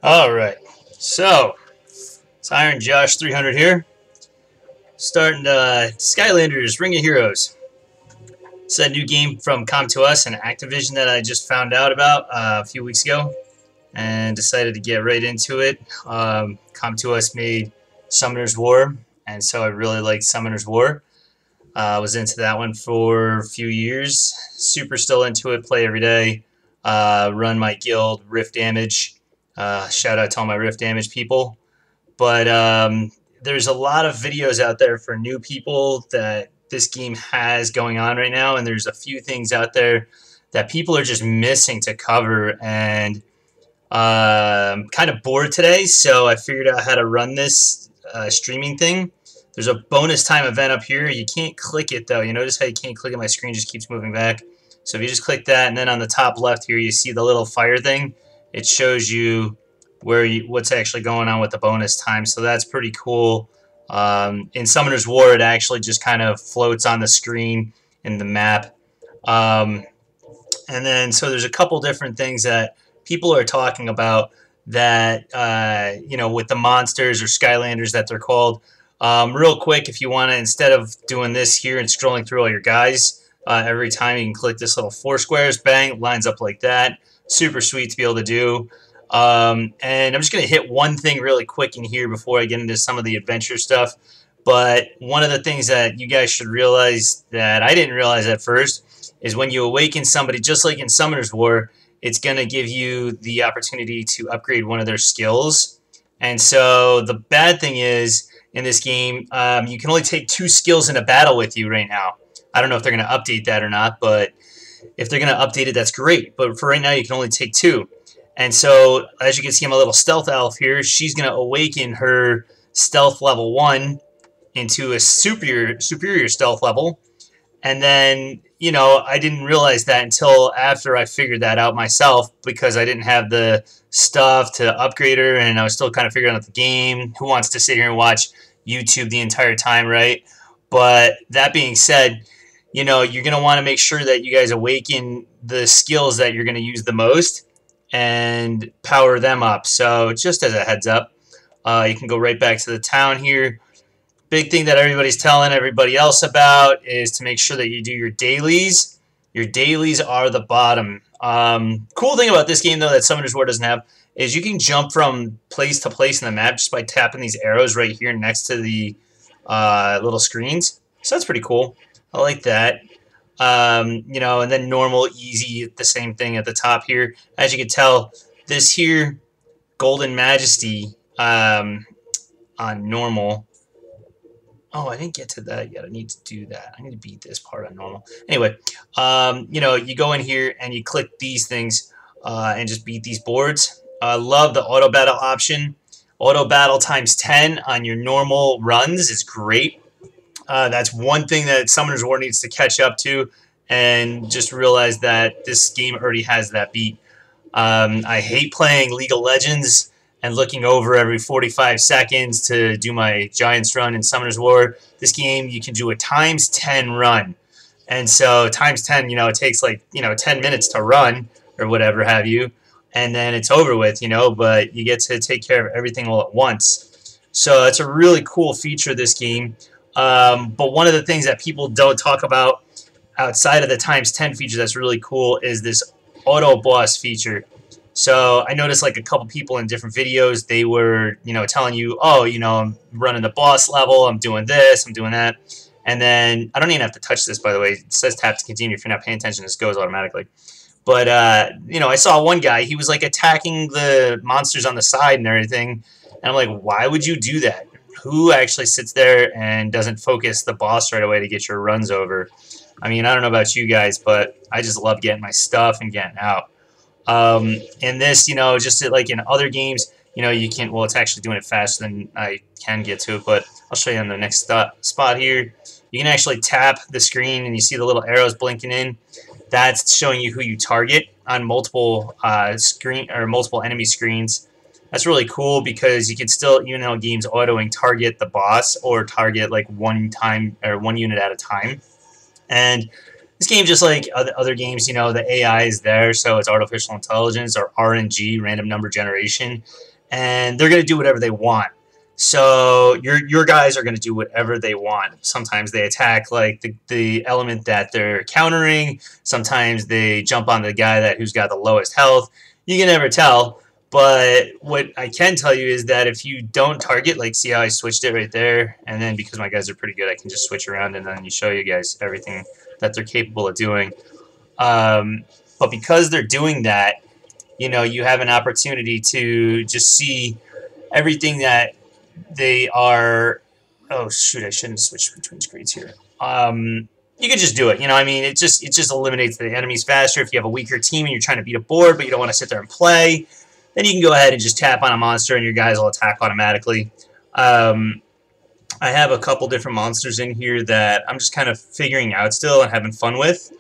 Alright, so it's Iron Josh 300 here, starting Skylanders Ring of Heroes. It's a new game from Come2Us and Activision that I just found out about a few weeks ago and decided to get right into it. Come2Us made Summoner's War, and so I really liked Summoner's War. I was into that one for a few years, super still into it, play every day, run my guild, Rift Damage. Shout out to all my Rift Damage people. But there's a lot of videos out there for new people that this game has going on right now, and there's a few things out there that people are just missing to cover, and I'm kind of bored today, so I figured out how to run this streaming thing. There's a bonus time event up here. You can't click it, though. You notice how you can't click it? My screen just keeps moving back. So if you just click that, and then on the top left here, you see the little fire thing. It shows you what's actually going on with the bonus time, so that's pretty cool. In Summoner's War, it actually just kind of floats on the screen in the map. And then, so there's a couple different things that people are talking about that, with the monsters or Skylanders that they're called. Real quick, if you want to, instead of doing this here and scrolling through all your guys, every time you can click this little four squares, bang, it lines up like that. Super sweet to be able to do. And I'm just going to hit one thing really quick in here before I get into some of the adventure stuff. But one of the things that you guys should realize that I didn't realize at first is when you awaken somebody, just like in Summoner's War, it's going to give you the opportunity to upgrade one of their skills. And so the bad thing is, in this game, you can only take 2 skills in a battle with you right now. I don't know if they're going to update that or not, but if they're going to update it, that's great. But for right now, you can only take 2. And so, as you can see, I'm a little stealth elf here. She's going to awaken her stealth level 1 into a superior stealth level. And then, I didn't realize that until after I figured that out myself, because I didn't have the stuff to upgrade her, and I was still kind of figuring out the game. Who wants to sit here and watch YouTube the entire time, right? But that being said, you're going to want to make sure that you guys awaken the skills that you're going to use the most and power them up. So just as a heads up, you can go right back to the town here. Big thing that everybody's telling everybody else about is to make sure that you do your dailies. Your dailies are the bottom. Cool thing about this game, though, that Summoner's War doesn't have is you can jump from place to place in the map just by tapping these arrows right here next to the little screens. So that's pretty cool. I like that. And then normal, easy, the same thing at the top here. As you can tell, this here, Golden Majesty on normal. Oh, I didn't get to that yet. I need to do that. I need to beat this part on normal. Anyway, you go in here and you click these things and just beat these boards. I love the auto battle option. Auto battle times 10 on your normal runs is great. That's one thing that Summoner's War needs to catch up to, and just realize that this game already has that beat. I hate playing League of Legends and looking over every 45 seconds to do my Giants run in Summoner's War. This game, you can do a times 10 run. And so times 10, it takes like, 10 minutes to run or whatever have you. And then it's over with, but you get to take care of everything all at once. So it's a really cool feature of this game. But one of the things that people don't talk about outside of the times 10 feature that's really cool is this auto boss feature. So I noticed like a couple people in different videos, they were, telling you, oh, I'm running the boss level, I'm doing this, I'm doing that. And then, I don't even have to touch this, by the way. It says tap to continue. If you're not paying attention, this goes automatically. But, I saw one guy, he was like attacking the monsters on the side and everything. And I'm like, why would you do that? Who actually sits there and doesn't focus the boss right away to get your runs over? I mean, I don't know about you guys, but I just love getting my stuff and getting out. In this, just like in other games, you can, well, it's actually doing it faster than I can get to it, but I'll show you on the next spot here. You can actually tap the screen and you see the little arrows blinking in. That's showing you who you target on multiple multiple enemy screens. That's really cool because you can still, games autoing target the boss or target like one unit at a time. And This game, just like other games, you know, the AI is there, so it's artificial intelligence or RNG, random number generation, and they're going to do whatever they want. So your guys are going to do whatever they want. Sometimes they attack like the element that they're countering. Sometimes they jump on the guy who's got the lowest health. You can never tell. But what I can tell you is that if you don't target, like, see how I switched it right there, and then because my guys are pretty good, I can just switch around and then show you guys everything that they're capable of doing. But because they're doing that, you know, you have an opportunity to just see everything that they are. Oh shoot! I shouldn't switch between screens here. You can just do it. You know, I mean, it just eliminates the enemies faster. If you have a weaker team and you're trying to beat a board, but you don't want to sit there and play, then you can go ahead and just tap on a monster and your guys will attack automatically. I have a couple different monsters in here that I'm just kind of figuring out still and having fun with.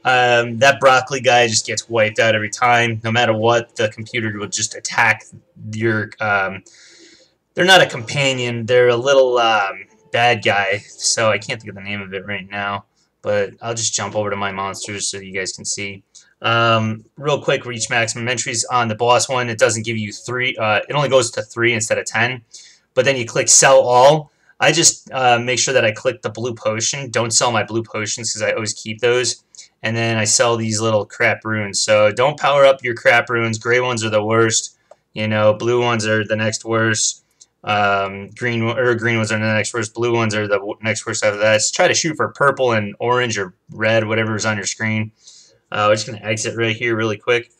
That broccoli guy just gets wiped out every time. No matter what, the computer will just attack your... they're not a companion. They're a little bad guy, so I can't think of the name of it right now. But I'll just jump over to my monsters so you guys can see. Real quick, reach maximum entries on the boss one. It doesn't give you 3. It only goes to 3 instead of 10. But then you click sell all. I just make sure that I click the blue potion. Don't sell my blue potions because I always keep those. And then I sell these little crap runes. So don't power up your crap runes. Gray ones are the worst. You know, blue ones are the next worst. Green ones are the next worst. Blue ones are the next worst after that. Just try to shoot for purple and orange or red, whatever is on your screen. We're just going to exit right here really quick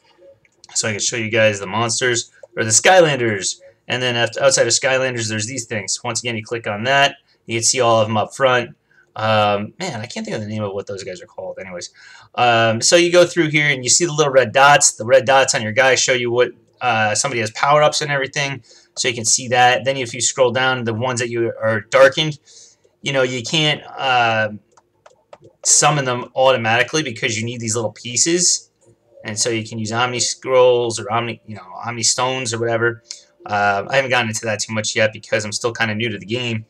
so I can show you guys the monsters, or the Skylanders. And then outside of Skylanders, there's these things. Once again, you click on that. You can see all of them up front. Man, I can't think of the name of what those guys are called. Anyways, so you go through here and you see the little red dots. The red dots on your guys show you what somebody has power-ups and everything, so you can see that. Then if you scroll down, the ones that you are darkened, you know, you can't summon them automatically because you need these little pieces. And so you can use Omni Scrolls or Omni Stones or whatever. I haven't gotten into that too much yet because I'm still kind of new to the game.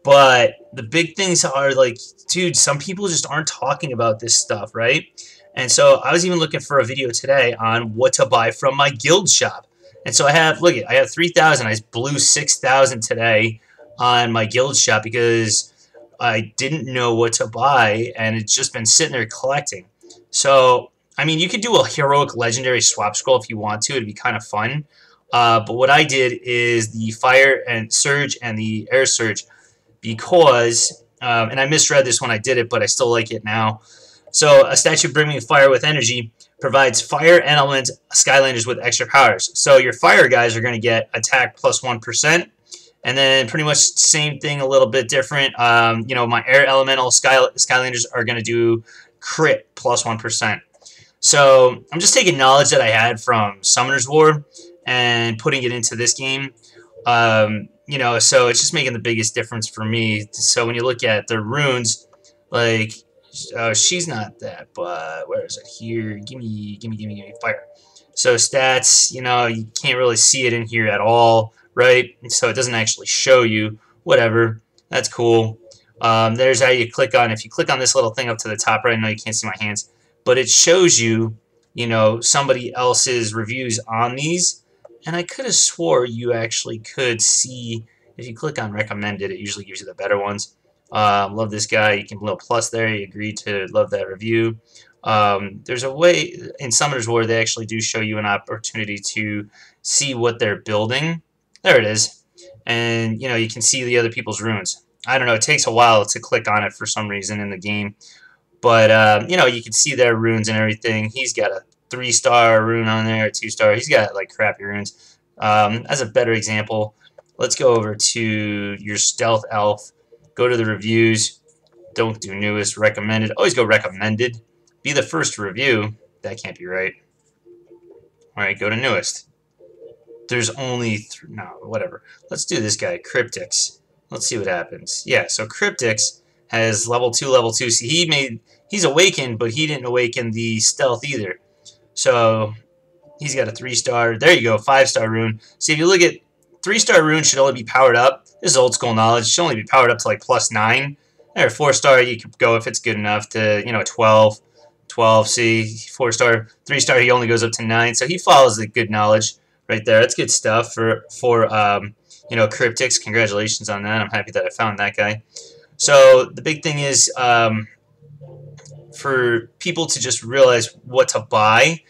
But the big things are like, dude, some people just aren't talking about this stuff, right? And so I was even looking for a video today on what to buy from my guild shop. And so I have 3,000. I blew 6,000 today on my guild shop because I didn't know what to buy, and it's just been sitting there collecting. So, I mean, you could do a heroic legendary swap scroll if you want to. It'd be kind of fun. But what I did is the fire and surge and the air surge because, and I misread this when I did it, but I still like it now. So a statue brimming fire with energy provides fire and element Skylanders with extra powers. So your fire guys are going to get attack plus 1%. And then pretty much same thing, a little bit different. You know, my air elemental Skylanders are going to do crit plus 1%. So I'm just taking knowledge that I had from Summoner's War and putting it into this game. You know, so it's just making the biggest difference for me. So when you look at the runes, like, she's not that, but where is it? Here, gimme fire. So stats, you know, you can't really see it in here at all, right? So it doesn't actually show you. Whatever, that's cool. There's how you click on. If you click on this little thing up to the top right, I know you can't see my hands, but it shows you, you know, somebody else's reviews on these. And I could have swore you actually could see, if you click on recommended, it usually gives you the better ones. Love this guy. You can little plus there. You agreed to love that review. There's a way in Summoner's War they actually do show you an opportunity to see what they're building. There it is. And, you know, you can see the other people's runes. I don't know. It takes a while to click on it for some reason in the game. But, you know, you can see their runes and everything. He's got a 3-star rune on there, a 2-star. He's got, like, crappy runes. As a better example, let's go over to your Stealth Elf. Go to the reviews. Don't do newest. Recommended. Always go recommended. Be the first to review. That can't be right. Alright, go to newest. There's only... no, whatever. Let's do this guy, Cryptix. Let's see what happens. Yeah, so Cryptix has level 2, level 2. See, he's awakened, but he didn't awaken the stealth either. So he's got a 3-star. There you go, 5-star rune. See, if you look at 3-star rune should only be powered up. This is old school knowledge. It should only be powered up to like +9. There, 4-star you could go if it's good enough to, you know, 12. 12. See, 4-star, 3-star. He only goes up to 9. So he follows the good knowledge right there. That's good stuff for you know, cryptics. Congratulations on that. I'm happy that I found that guy. So the big thing is for people to just realize what to buy.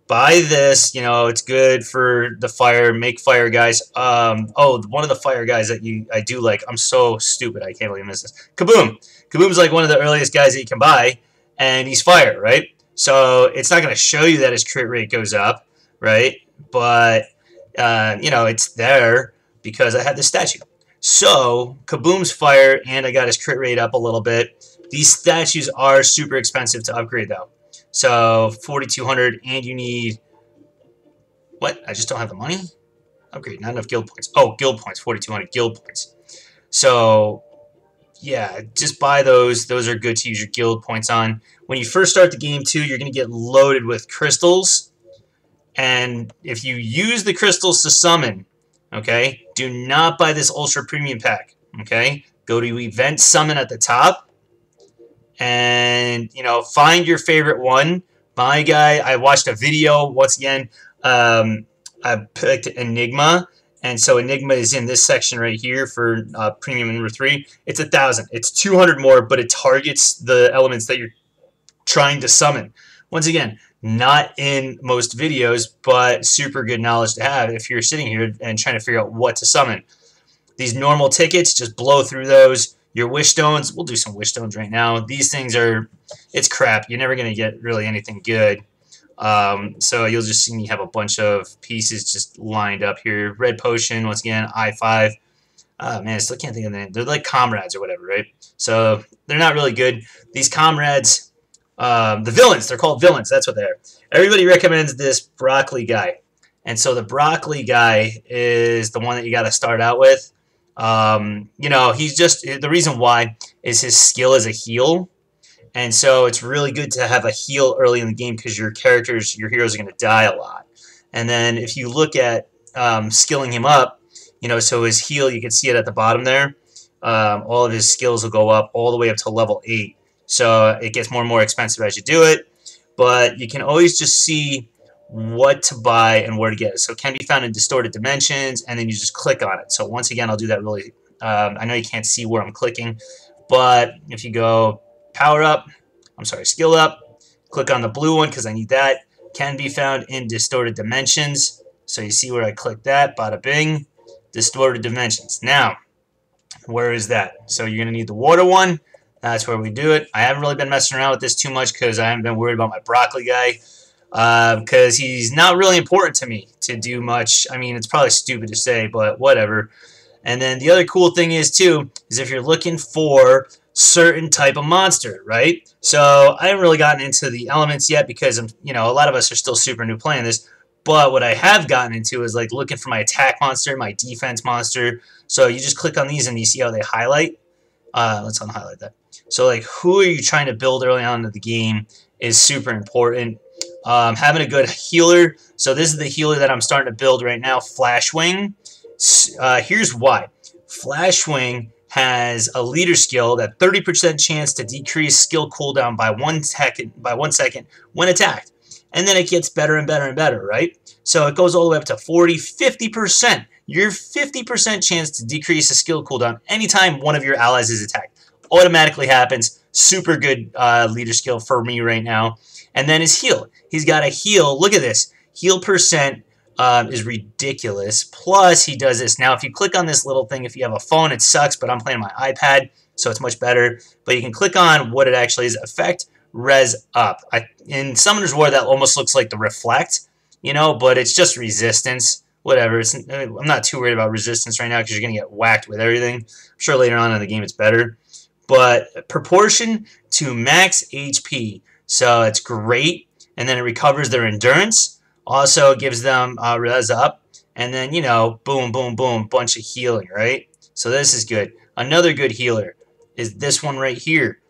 Buy this, you know, it's good for the fire, make fire guys. Oh, one of the fire guys that I do like, I'm so stupid, I can't believe I missed this. Kaboom! Kaboom's like one of the earliest guys that you can buy, and he's fire, right? So it's not going to show you that his crit rate goes up, right? But, you know, it's there because I have this statue. So, Kaboom's fire, and I got his crit rate up a little bit. These statues are super expensive to upgrade, though. So 4,200, and you need what? I just don't have the money. Upgrade, not enough guild points. Oh, guild points, 4,200 guild points. So yeah, just buy those. Those are good to use your guild points on. When you first start the game too, you're gonna get loaded with crystals, and if you use the crystals to summon, okay, do not buy this ultra premium pack. Okay, go to event summon at the top. And, you know, find your favorite one. My guy, I watched a video, once again, I picked Enigma. And so Enigma is in this section right here for premium number 3. It's 1,000. It's 200 more, but it targets the elements that you're trying to summon. Once again, not in most videos, but super good knowledge to have if you're sitting here and trying to figure out what to summon. These normal tickets, just blow through those. Your wish stones, we'll do some wish stones right now. These things are, it's crap. You're never going to get really anything good. So you'll just see me have a bunch of pieces just lined up here. Red potion, once again, I5. Man, I still can't think of the name. They're like comrades or whatever, right? So they're not really good. These comrades, the villains, they're called villains. That's what they are. Everybody recommends this broccoli guy. And so the broccoli guy is the one that you got to start out with. You know, he's just, the reason why is his skill as a heal, and so it's really good to have a heal early in the game because your characters, your heroes are going to die a lot. And then if you look at skilling him up, you know, so his heal, you can see it at the bottom there, all of his skills will go up all the way up to level 8, so it gets more and more expensive as you do it, but you can always just see what to buy and where to get it. So it can be found in distorted dimensions, and then you just click on it. So once again, I'll do that really, I know you can't see where I'm clicking, but if you go power up, I'm sorry, skill up, click on the blue one because I need that, can be found in distorted dimensions. So you see where I click that, bada bing, distorted dimensions. Now, where is that? So you're going to need the water one. That's where we do it. I haven't really been messing around with this too much because I haven't been worried about my broccoli guy. Because he's not really important to me to do much. I mean, it's probably stupid to say, but whatever. And then the other cool thing is, too, is if you're looking for certain type of monster, right? So I haven't really gotten into the elements yet because, you know, a lot of us are still super new playing this. But what I have gotten into is, like, looking for my attack monster, my defense monster. So you just click on these and you see how they highlight. Let's unhighlight that. So, like, who are you trying to build early on in the game is super important. Having a good healer. So this is the healer that I'm starting to build right now, Flashwing. Here's why. Flashwing has a leader skill that 30% chance to decrease skill cooldown by 1 second when attacked. And then it gets better and better and better, right? So it goes all the way up to 40, 50%. Your 50% chance to decrease the skill cooldown anytime one of your allies is attacked. Automatically happens. Super good leader skill for me right now. And then his heal. He's got a heal. Look at this. Heal percent is ridiculous. Plus, he does this. Now, if you click on this little thing, if you have a phone, it sucks, but I'm playing my iPad, so it's much better. But you can click on what it actually is. Effect, res up. In Summoner's War, that almost looks like the reflect, you know, but it's just resistance. Whatever. I'm not too worried about resistance right now because you're going to get whacked with everything. I'm sure later on in the game it's better. But proportion to max HP. So it's great, and then it recovers their endurance. Also gives them res up, and then, you know, boom, boom, boom, bunch of healing, right? So this is good. Another good healer is this one right here.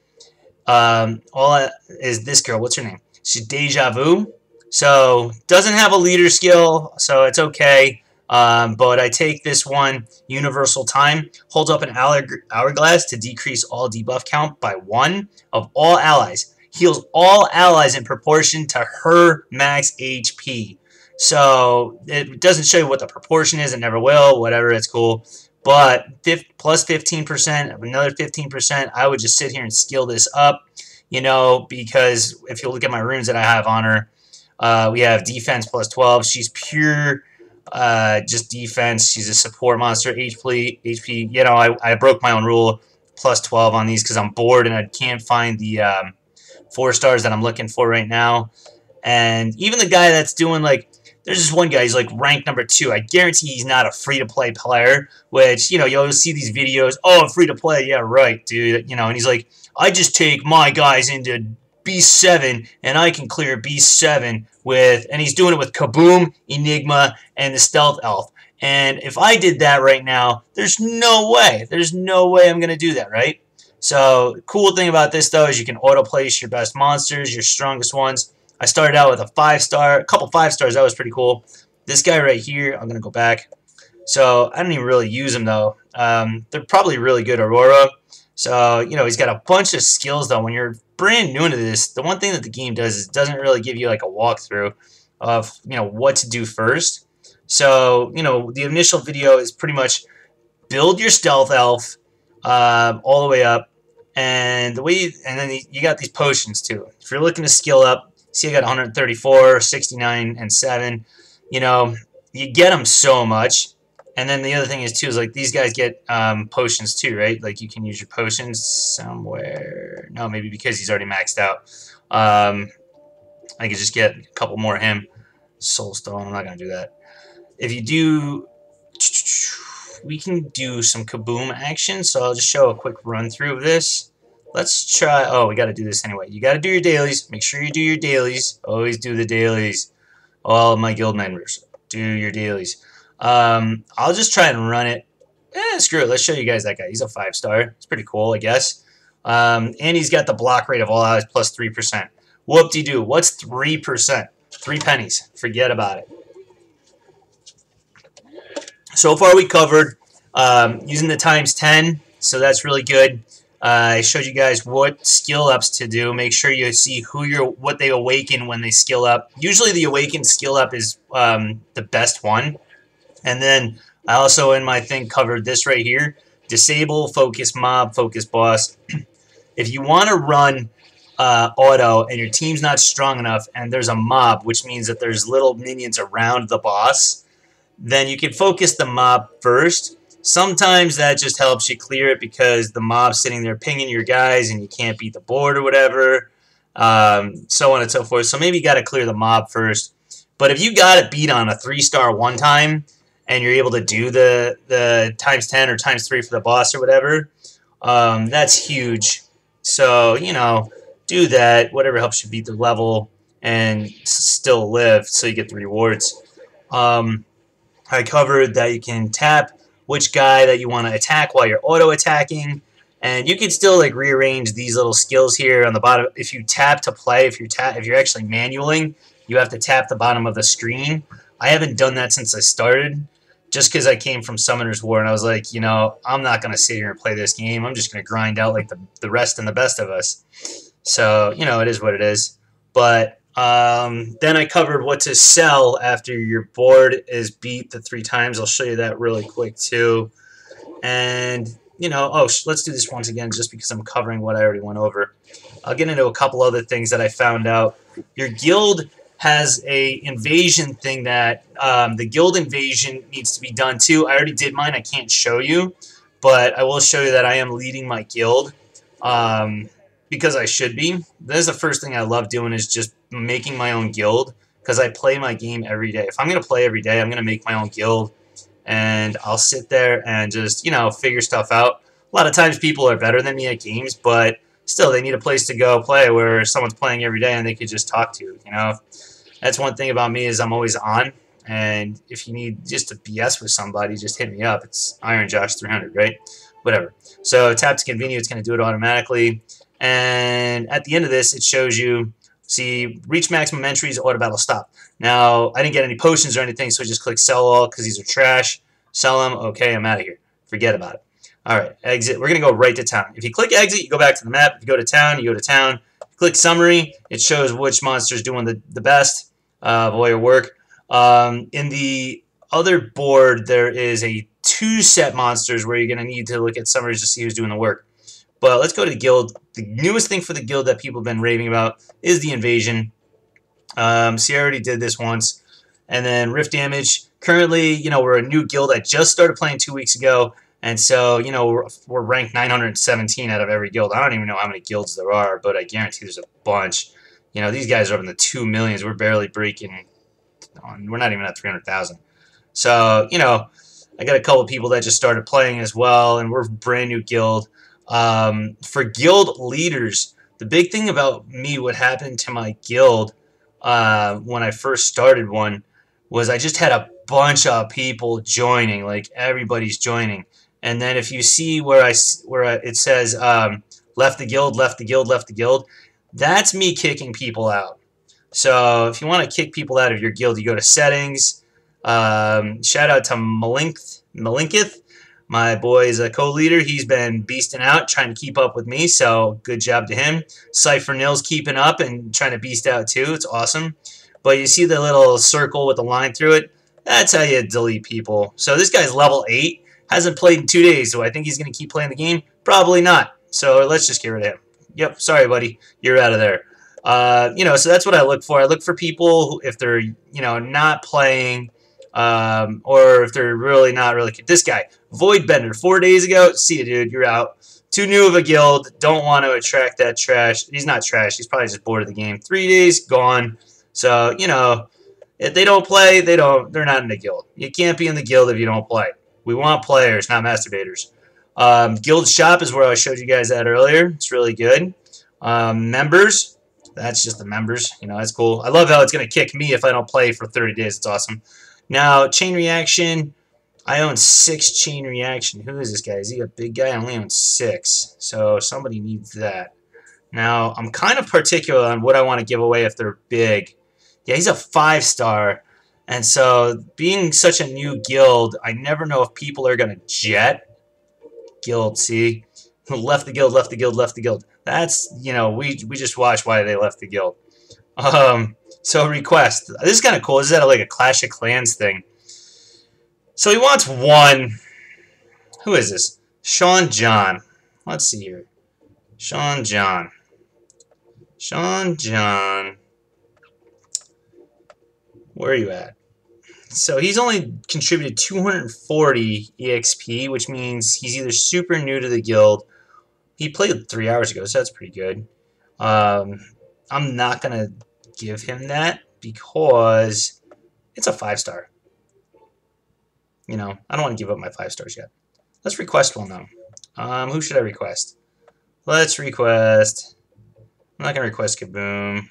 Is this girl. What's her name? She's Deja Vu. So doesn't have a leader skill, so it's okay. But I take this one, Universal Time, holds up an hourglass to decrease all debuff count by 1 of all allies. heals all allies in proportion to her max HP. So it doesn't show you what the proportion is. It never will. Whatever, it's cool. But plus 15%, another 15%, I would just sit here and skill this up, you know, because if you look at my runes that I have on her, we have defense plus 12. She's pure just defense. She's a support monster. HP, you know, I broke my own rule, plus 12 on these because I'm bored and I can't find the 4 stars that I'm looking for right now. And even the guy that's doing, like, there's this one guy, he's like rank number 2. I guarantee he's not a free-to-play player, which, you know, you'll see these videos, oh, I'm free-to-play, yeah, right, dude, you know, and he's like, I just take my guys into B7, and I can clear B7 with, and he's doing it with Kaboom, Enigma, and the Stealth Elf. And if I did that right now, there's no way I'm going to do that, right? So, the cool thing about this, though, is you can auto-place your best monsters, your strongest ones. I started out with a 5-star, a couple 5-stars, that was pretty cool. This guy right here, I'm going to go back. So, I don't even really use him, though. They're probably really good Aurora. So, you know, he's got a bunch of skills, though. When you're brand new into this, the one thing that the game does is it doesn't really give you, like, a walkthrough of, you know, what to do first. So, you know, the initial video is pretty much build your Stealth Elf all the way up. And then you got these potions, too. If you're looking to skill up, see, I got 134, 69, and 7. You know, you get them so much. And then the other thing is, too, is like these guys get potions, too, right? Like you can use your potions somewhere. No, maybe because he's already maxed out. I could just get a couple more of him. Soulstone, I'm not going to do that. If you do, we can do some Kaboom action. So I'll just show a quick run through of this. Let's try, oh, we got to do this anyway. You got to do your dailies. Make sure you do your dailies. Always do the dailies. All of my guild members, do your dailies. I'll just try and run it. Screw it. Let's show you guys that guy. He's a 5-star. It's pretty cool, I guess. And he's got the block rate of all allies plus 3%. Whoop-de-doo. What's 3%? 3 pennies. Forget about it. So far we covered using the times 10, so that's really good. I showed you guys what skill ups to do. Make sure you see what they awaken when they skill up. Usually the awaken skill up is the best one. And then I also in my thing covered this right here. Disable, focus mob, focus boss. If you want to run auto and your team's not strong enough and there's a mob, which means that there's little minions around the boss, then you can focus the mob first. Sometimes that just helps you clear it because the mob's sitting there pinging your guys and you can't beat the board or whatever, so on and so forth. So maybe you got to clear the mob first. But if you got it beat on a 3-star one time and you're able to do the times 10 or times 3 for the boss or whatever, that's huge. So, you know, do that, whatever helps you beat the level and still live so you get the rewards. I covered that you can tap which guy that you want to attack while you're auto-attacking, and you can still like rearrange these little skills here on the bottom. If you tap to play, if you're actually manualing, you have to tap the bottom of the screen. I haven't done that since I started, just because I came from Summoner's War, and I was like, you know, I'm not going to sit here and play this game. I'm just going to grind out like the rest and the best of us. So, you know, it is what it is. But then I covered what to sell after your board is beat the 3 times. I'll show you that really quick too. And, you know, let's do this once again just because I'm covering what I already went over. I'll get into a couple other things that I found out. Your guild has a invasion thing that the guild invasion needs to be done too. I already did mine. I can't show you, but I will show you that I am leading my guild. Because I should be. That is the first thing I love doing is just making my own guild because I play my game every day. If I'm going to play every day, I'm going to make my own guild and I'll sit there and just, you know, figure stuff out. A lot of times people are better than me at games, but still they need a place to go play where someone's playing every day and they could just talk to, you know. That's one thing about me is I'm always on, and if you need just to BS with somebody, just hit me up. It's Iron Josh 300, right? Whatever. So tap to continue, it's going to do it automatically. And at the end of this, it shows you, see, reach maximum entries, auto battle stop. Now, I didn't get any potions or anything, so I just click sell all because these are trash. Sell them. Okay, I'm out of here. Forget about it. All right, exit. We're going to go right to town. If you click exit, you go back to the map. If you go to town, you go to town. Click Summary. It shows which monster's doing the best of all your work. In the other board, there is a 2 set monsters where you're going to need to look at summaries to see who's doing the work. But let's go to the guild. The newest thing for the guild that people have been raving about is the invasion. See, I already did this once. And then rift damage. Currently, you know, we're a new guild. I just started playing 2 weeks ago. And so, you know, we're ranked 917 out of every guild. I don't even know how many guilds there are, but I guarantee there's a bunch. You know, these guys are up in the 2 millions. We're barely breaking. We're not even at 300,000. So, you know, I got a couple of people that just started playing as well, and we're a brand new guild. For guild leaders, the big thing about me, what happened to my guild when I first started one, was I just had a bunch of people joining, like everybody's joining. And then if you see where it says left the guild, left the guild, left the guild, that's me kicking people out. So if you want to kick people out of your guild, you go to settings. Shout out to Malinkith. My boy is a co-leader. He's been beasting out, trying to keep up with me, so good job to him. Cypher Nil's keeping up and trying to beast out too. It's awesome. But you see the little circle with the line through it? That's how you delete people. So this guy's level 8. Hasn't played in 2 days, so I think he's going to keep playing the game? Probably not. So let's just get rid of him. Yep, sorry, buddy. You're out of there. You know, so that's what I look for. I look for people who, if they're, you know, not playing, or if they're really not really. This guy, Voidbender, 4 days ago. See you, dude. You're out. Too new of a guild. Don't want to attract that trash. He's not trash. He's probably just bored of the game. 3 days, gone. So, you know, if they don't play, they're not in the guild. You can't be in the guild if you don't play. We want players, not masturbators. Guild shop is where I showed you guys that earlier. It's really good. Members, that's just the members. You know, that's cool. I love how it's going to kick me if I don't play for 30 days. It's awesome. Now, chain reaction. I own 6 chain reaction. Who is this guy? Is he a big guy? I only own 6. So somebody needs that. Now, I'm kind of particular on what I want to give away if they're big. Yeah, he's a 5-star. And so, being such a new guild, I never know if people are going to jet. Guild, see? Left the guild, left the guild, left the guild. That's, you know, we just watched why they left the guild. So, request. This is kind of cool. This is like a Clash of Clans thing. So, he wants 1. Who is this? Sean John. Let's see here. Sean John. Sean John. Where are you at? So he's only contributed 240 EXP, which means he's either super new to the guild. He played 3 hours ago, so that's pretty good. I'm not going to give him that because it's a 5-star. You know, I don't want to give up my 5 stars yet. Let's request one, though. Who should I request? Let's request... I'm not going to request Kaboom.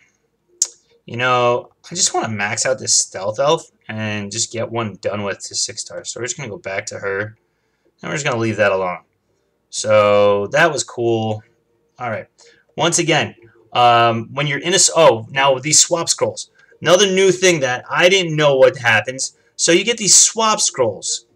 You know, I just want to max out this Stealth Elf and just get one done with to 6 stars. So we're just going to go back to her. And we're just going to leave that alone. So that was cool. All right. Once again, when you're in a... Oh, now with these swap scrolls. Another new thing that I didn't know what happens. So you get these swap scrolls.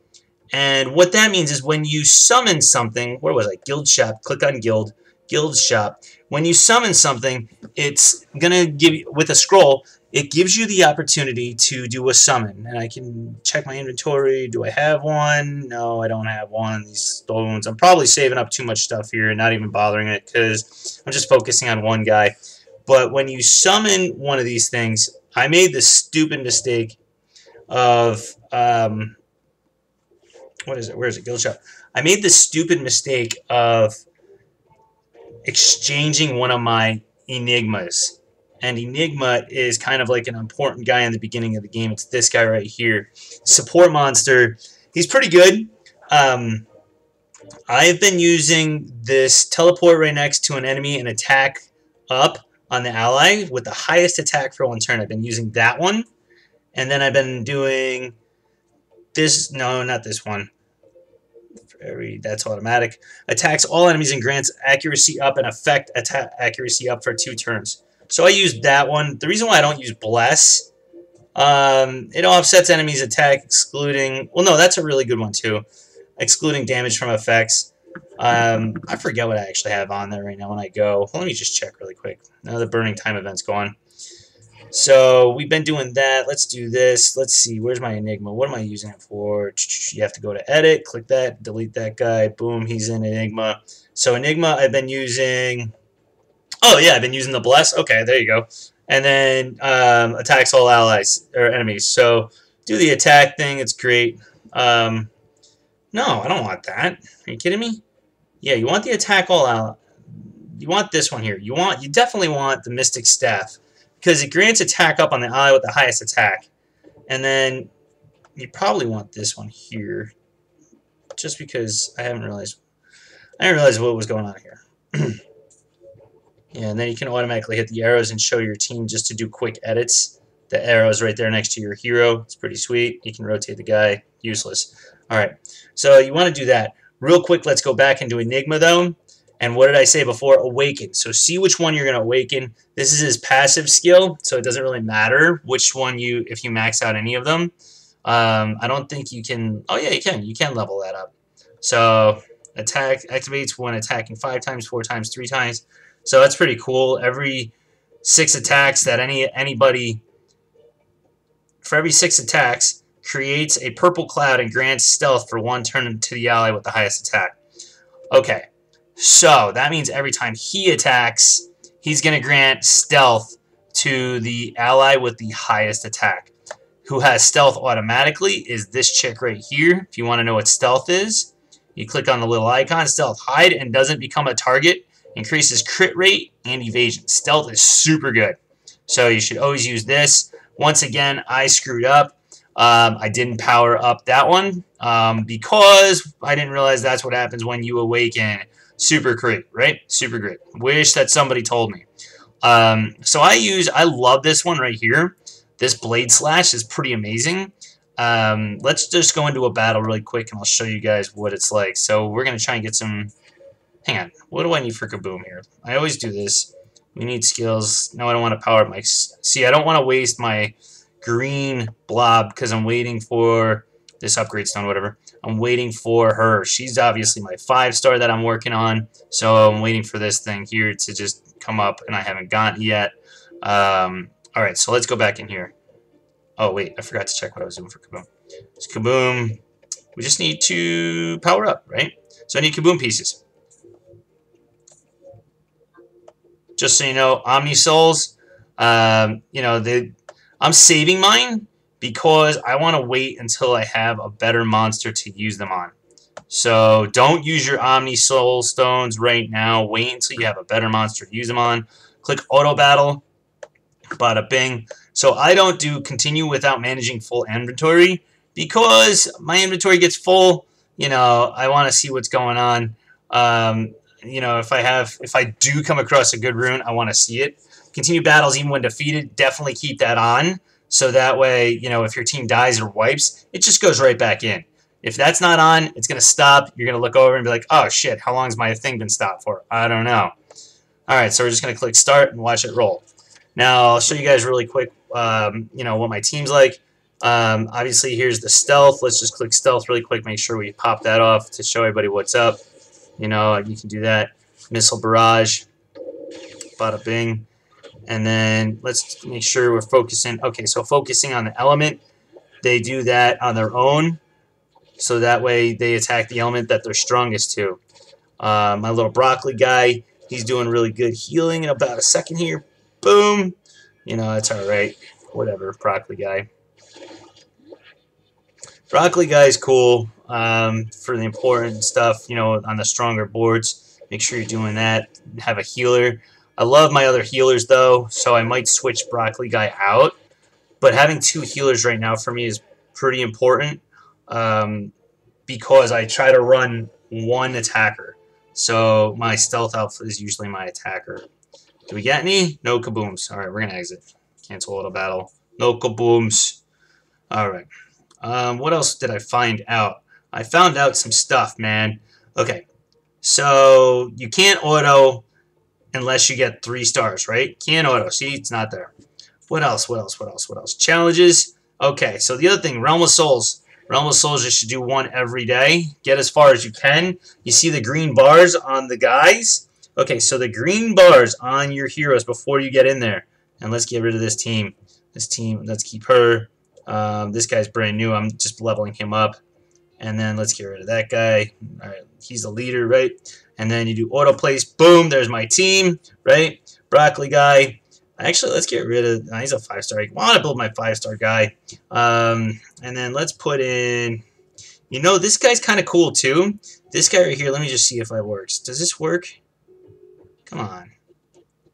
And what that means is when you summon something... Where was I? Guild shop. Click on guild. Guild shop. When you summon something, it's going to give you, with a scroll, it gives you the opportunity to do a summon. And I can check my inventory. Do I have one? No, I don't have one. These stones. I'm probably saving up too much stuff here and not even bothering it because I'm just focusing on one guy. But when you summon one of these things, I made the stupid mistake of, what is it? Where is it? Guild shop. I made the stupid mistake of exchanging one of my Enigmas. And Enigma is kind of like an important guy in the beginning of the game. It's this guy right here. Support monster. He's pretty good. I've been using this teleport right next to an enemy and attack up on the ally with the highest attack for 1 turn. I've been using that one. And then I've been doing this. No, not this one. That's automatic. Attacks all enemies and grants accuracy up and effect attack accuracy up for 2 turns. So I used that one. The reason why I don't use Bless, it offsets enemies' attack excluding... Well, no, that's a really good one too. Excluding damage from effects. I forget what I actually have on there right now when I go. Let me just check really quick. Now the burning time event's going. So we've been doing that. Let's do this. Let's see. Where's my Enigma? What am I using it for? You have to go to edit, click that, delete that guy. Boom, he's in Enigma. So Enigma, I've been using... Oh, yeah, I've been using the Bless. Okay, there you go. And then attacks all allies or enemies. So do the attack thing. It's great. No, I don't want that. Are you kidding me? Yeah, you want the attack all allies. You want this one here. You definitely want the Mystic Staff, because it grants attack up on the ally with the highest attack. And then you probably want this one here, just because I didn't realize what was going on here. Yeah, and then you can automatically hit the arrows and show your team just to do quick edits. The arrow's right there next to your hero. It's pretty sweet. You can rotate the guy. Useless. All right, so you want to do that. Real quick, let's go back into Enigma, though. And what did I say before? Awaken. So see which one you're going to awaken. This is his passive skill, so it doesn't really matter which one if you max out any of them. I don't think you can... Oh, yeah, you can. You can level that up. So attack activates when attacking 5 times, 4 times, 3 times. So that's pretty cool. Every 6 attacks that anybody... For every 6 attacks, creates a purple cloud and grants stealth for 1 turn to the ally with the highest attack. Okay. So that means every time he attacks, he's going to grant stealth to the ally with the highest attack. Who has stealth automatically is this chick right here. If you want to know what stealth is, you click on the little icon, stealth hide, and doesn't become a target. Increases crit rate and evasion. Stealth is super good. So you should always use this. Once again, I screwed up. I didn't power up that one because I didn't realize that's what happens when you awaken super crit, right? Super crit. Wish that somebody told me. So I love this one right here. This Blade Slash is pretty amazing. Let's just go into a battle really quick and I'll show you guys what it's like. So we're going to try and get some... Hang on. What do I need for Kaboom here? I always do this. We need skills. No, I don't want to power up my... See, I don't want to waste my green blob because I'm waiting for this upgrade stone, whatever. I'm waiting for her. She's obviously my 5-star that I'm working on. So I'm waiting for this thing here to just come up, and I haven't gotten it yet. Alright, so let's go back in here. Oh, wait. I forgot to check what I was doing for Kaboom. It's Kaboom. We just need to power up, right? So I need Kaboom pieces. Just so you know, Omni Souls, I'm saving mine because I want to wait until I have a better monster to use them on. So don't use your Omni Soul Stones right now. Wait until you have a better monster to use them on. Click Auto Battle. Bada bing. So I don't do continue without managing full inventory because my inventory gets full. I want to see what's going on. If I do come across a good rune, I want to see it. Continue battles even when defeated. Definitely keep that on. So that way, if your team dies or wipes, it just goes right back in. If that's not on, it's going to stop. You're going to look over and be like, oh, shit, how long has my thing been stopped for? I don't know. All right, so we're just going to click start and watch it roll. Now, I'll show you guys really quick, what my team's like. Obviously, here's the stealth. Let's just click stealth really quick. Make sure we pop that off to show everybody what's up. You can do that. Missile barrage. Bada bing. And then let's make sure we're focusing. Okay, so focusing on the element. They do that on their own. So that way they attack the element that they're strongest to. My little broccoli guy, he's doing really good healing in about a second here. Boom. That's alright. Whatever, broccoli guy. Broccoli guy is cool for the important stuff, on the stronger boards. Make sure you're doing that. Have a healer. I love my other healers, though, so I might switch broccoli guy out. But having 2 healers right now for me is pretty important because I try to run 1 attacker. So my stealth elf is usually my attacker. Do we get any? No kabooms. All right, we're going to exit. Cancel auto battle. No kabooms. All right. What else did I find out? I found out some stuff, man. Okay, so you can't auto unless you get 3 stars, right? Can't auto. See, it's not there. What else? What else? What else? What else? Challenges. Okay, so the other thing, Realm of Souls. Realm of Souls, you should do one every day. Get as far as you can. You see the green bars on the guys? Okay, so the green bars on your heroes before you get in there. And let's get rid of this team. This team, let's keep her. This guy's brand new. I'm just leveling him up. And then let's get rid of that guy. All right, he's the leader, right? And then you do auto place. Boom, there's my team, right? Broccoli guy. Actually, let's get rid of... he's a 5-star. I want to build my 5-star guy. And then let's put in... You know, this guy's kind of cool, too. This guy right here, let me just see if it works. Does this work? Come on.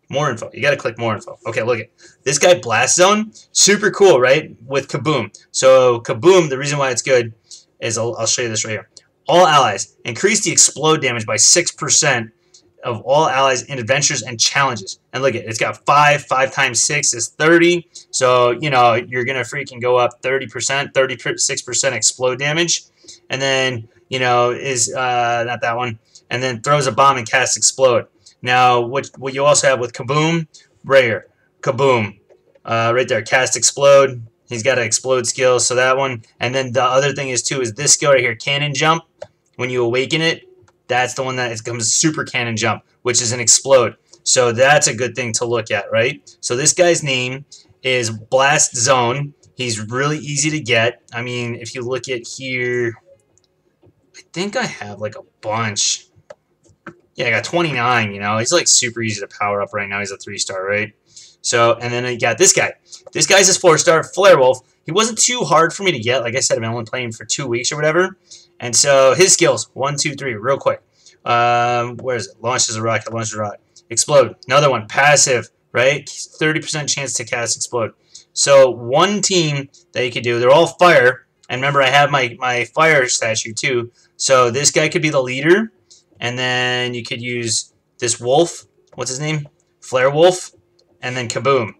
More info. You got to click more info. Okay, look at this guy, Blast Zone. Super cool, right? With Kaboom. So, Kaboom, the reason why it's good is... I'll show you this right here. All allies. Increase the explode damage by 6% of all allies in adventures and challenges. And look at it. It's got 5. 5 times 6 is 30. So, you know, you're going to freaking go up 30%, 36% explode damage. And then, you know, is not that one. And then throws a bomb and casts explode. Now, what you also have with Kaboom, right here. Kaboom. Right there. Cast explode. He's got an explode skill, so that one. And then the other thing is, too, is this skill right here, Cannon Jump. When you awaken it, that's the one that becomes Super Cannon Jump, which is an explode. So that's a good thing to look at, right? So this guy's name is Blast Zone. He's really easy to get. I mean, if you look at here, I think I have like a bunch. Yeah, I got 29, you know. He's like super easy to power up right now. He's a 3-star, right? So, and then you got this guy. This guy's his 4-star, Flare Wolf. He wasn't too hard for me to get. Like I said, I've been only playing for 2 weeks or whatever. And so his skills, 1, 2, 3, real quick. Where is it? Launches a rocket, launches a rocket. Explode. Another one, passive, right? 30% chance to cast explode. So one team that you could do, they're all fire. And remember, I have my fire statue too. So this guy could be the leader. And then you could use this wolf. What's his name? Flare Wolf. And then Kaboom.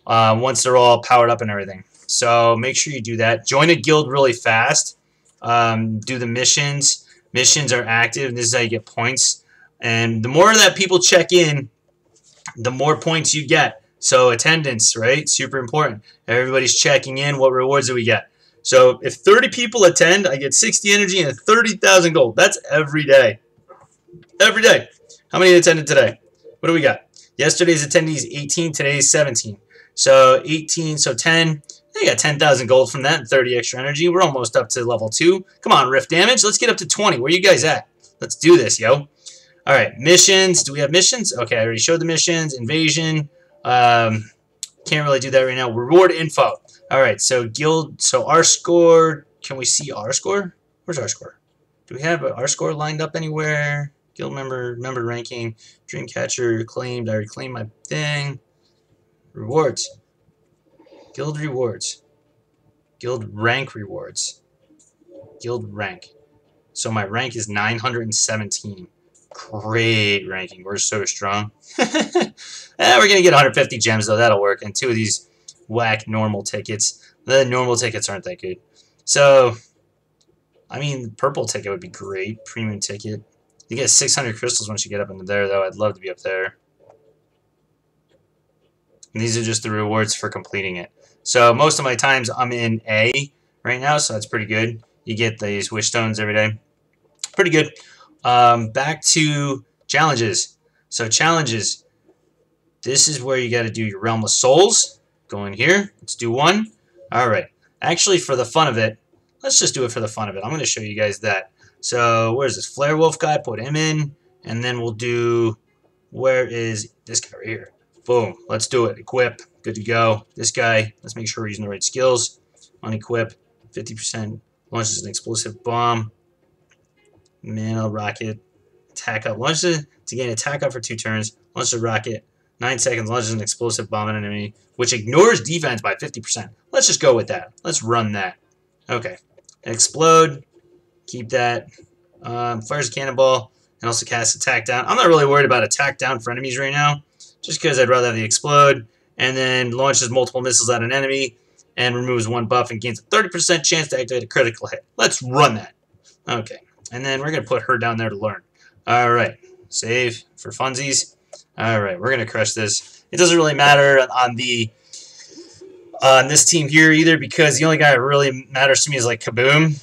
Once they're all powered up and everything. So make sure you do that. Join a guild really fast. Do the missions. Missions are active. This is how you get points. And the more that people check in, the more points you get. So attendance, right? Super important. Everybody's checking in. What rewards do we get? So if 30 people attend, I get 60 energy and 30,000 gold. That's every day. Every day. How many attended today? What do we got? Yesterday's attendees 18. Today's 17. So 18. So 10. I got 10,000 gold from that and 30 extra energy. We're almost up to level 2. Come on, rift damage. Let's get up to 20. Where you guys at? Let's do this, yo. All right, missions. Do we have missions? Okay, I already showed the missions. Invasion. Can't really do that right now. Reward info. All right, so guild. So our score. Can we see our score? Where's our score? Do we have our score lined up anywhere? Guild member ranking. Dreamcatcher claimed. I already claimed my thing. Rewards. Guild rewards. Guild rank rewards. Guild rank. So my rank is 917. Great ranking. We're so strong. We're going to get 150 gems, though. That'll work. And 2 of these whack normal tickets. The normal tickets aren't that good. So, I mean, purple ticket would be great. Premium ticket. You get 600 crystals once you get up into there, though. I'd love to be up there. And these are just the rewards for completing it. So most of my times I'm in A right now, so that's pretty good. You get these wish stones every day. Pretty good. Back to challenges. So challenges. This is where you got to do your Realm of Souls. Go in here. Let's do one. All right. Actually, for the fun of it, let's just do it for the fun of it. I'm going to show you guys that. So where's this Flare Wolf guy? Put him in. And then we'll do, where is this guy right here? Boom. Let's do it. Equip. Good to go. This guy, let's make sure we're using the right skills. Unequip. 50%. Launches an explosive bomb. Mana rocket. Attack up. Launches to gain attack up for 2 turns. Launches a rocket. 9 seconds. Launches an explosive bomb at an enemy, which ignores defense by 50%. Let's just go with that. Let's run that. Okay. Explode. Keep that. Fires a cannonball. And also casts attack down. I'm not really worried about attack down for enemies right now. Just because I'd rather have the explode. And then launches multiple missiles at an enemy. And removes 1 buff and gains a 30% chance to activate a critical hit. Let's run that. Okay. And then we're going to put her down there to learn. Alright. Save for funsies. Alright. We're going to crush this. It doesn't really matter on the on this team here either, because the only guy that really matters to me is like Kaboom.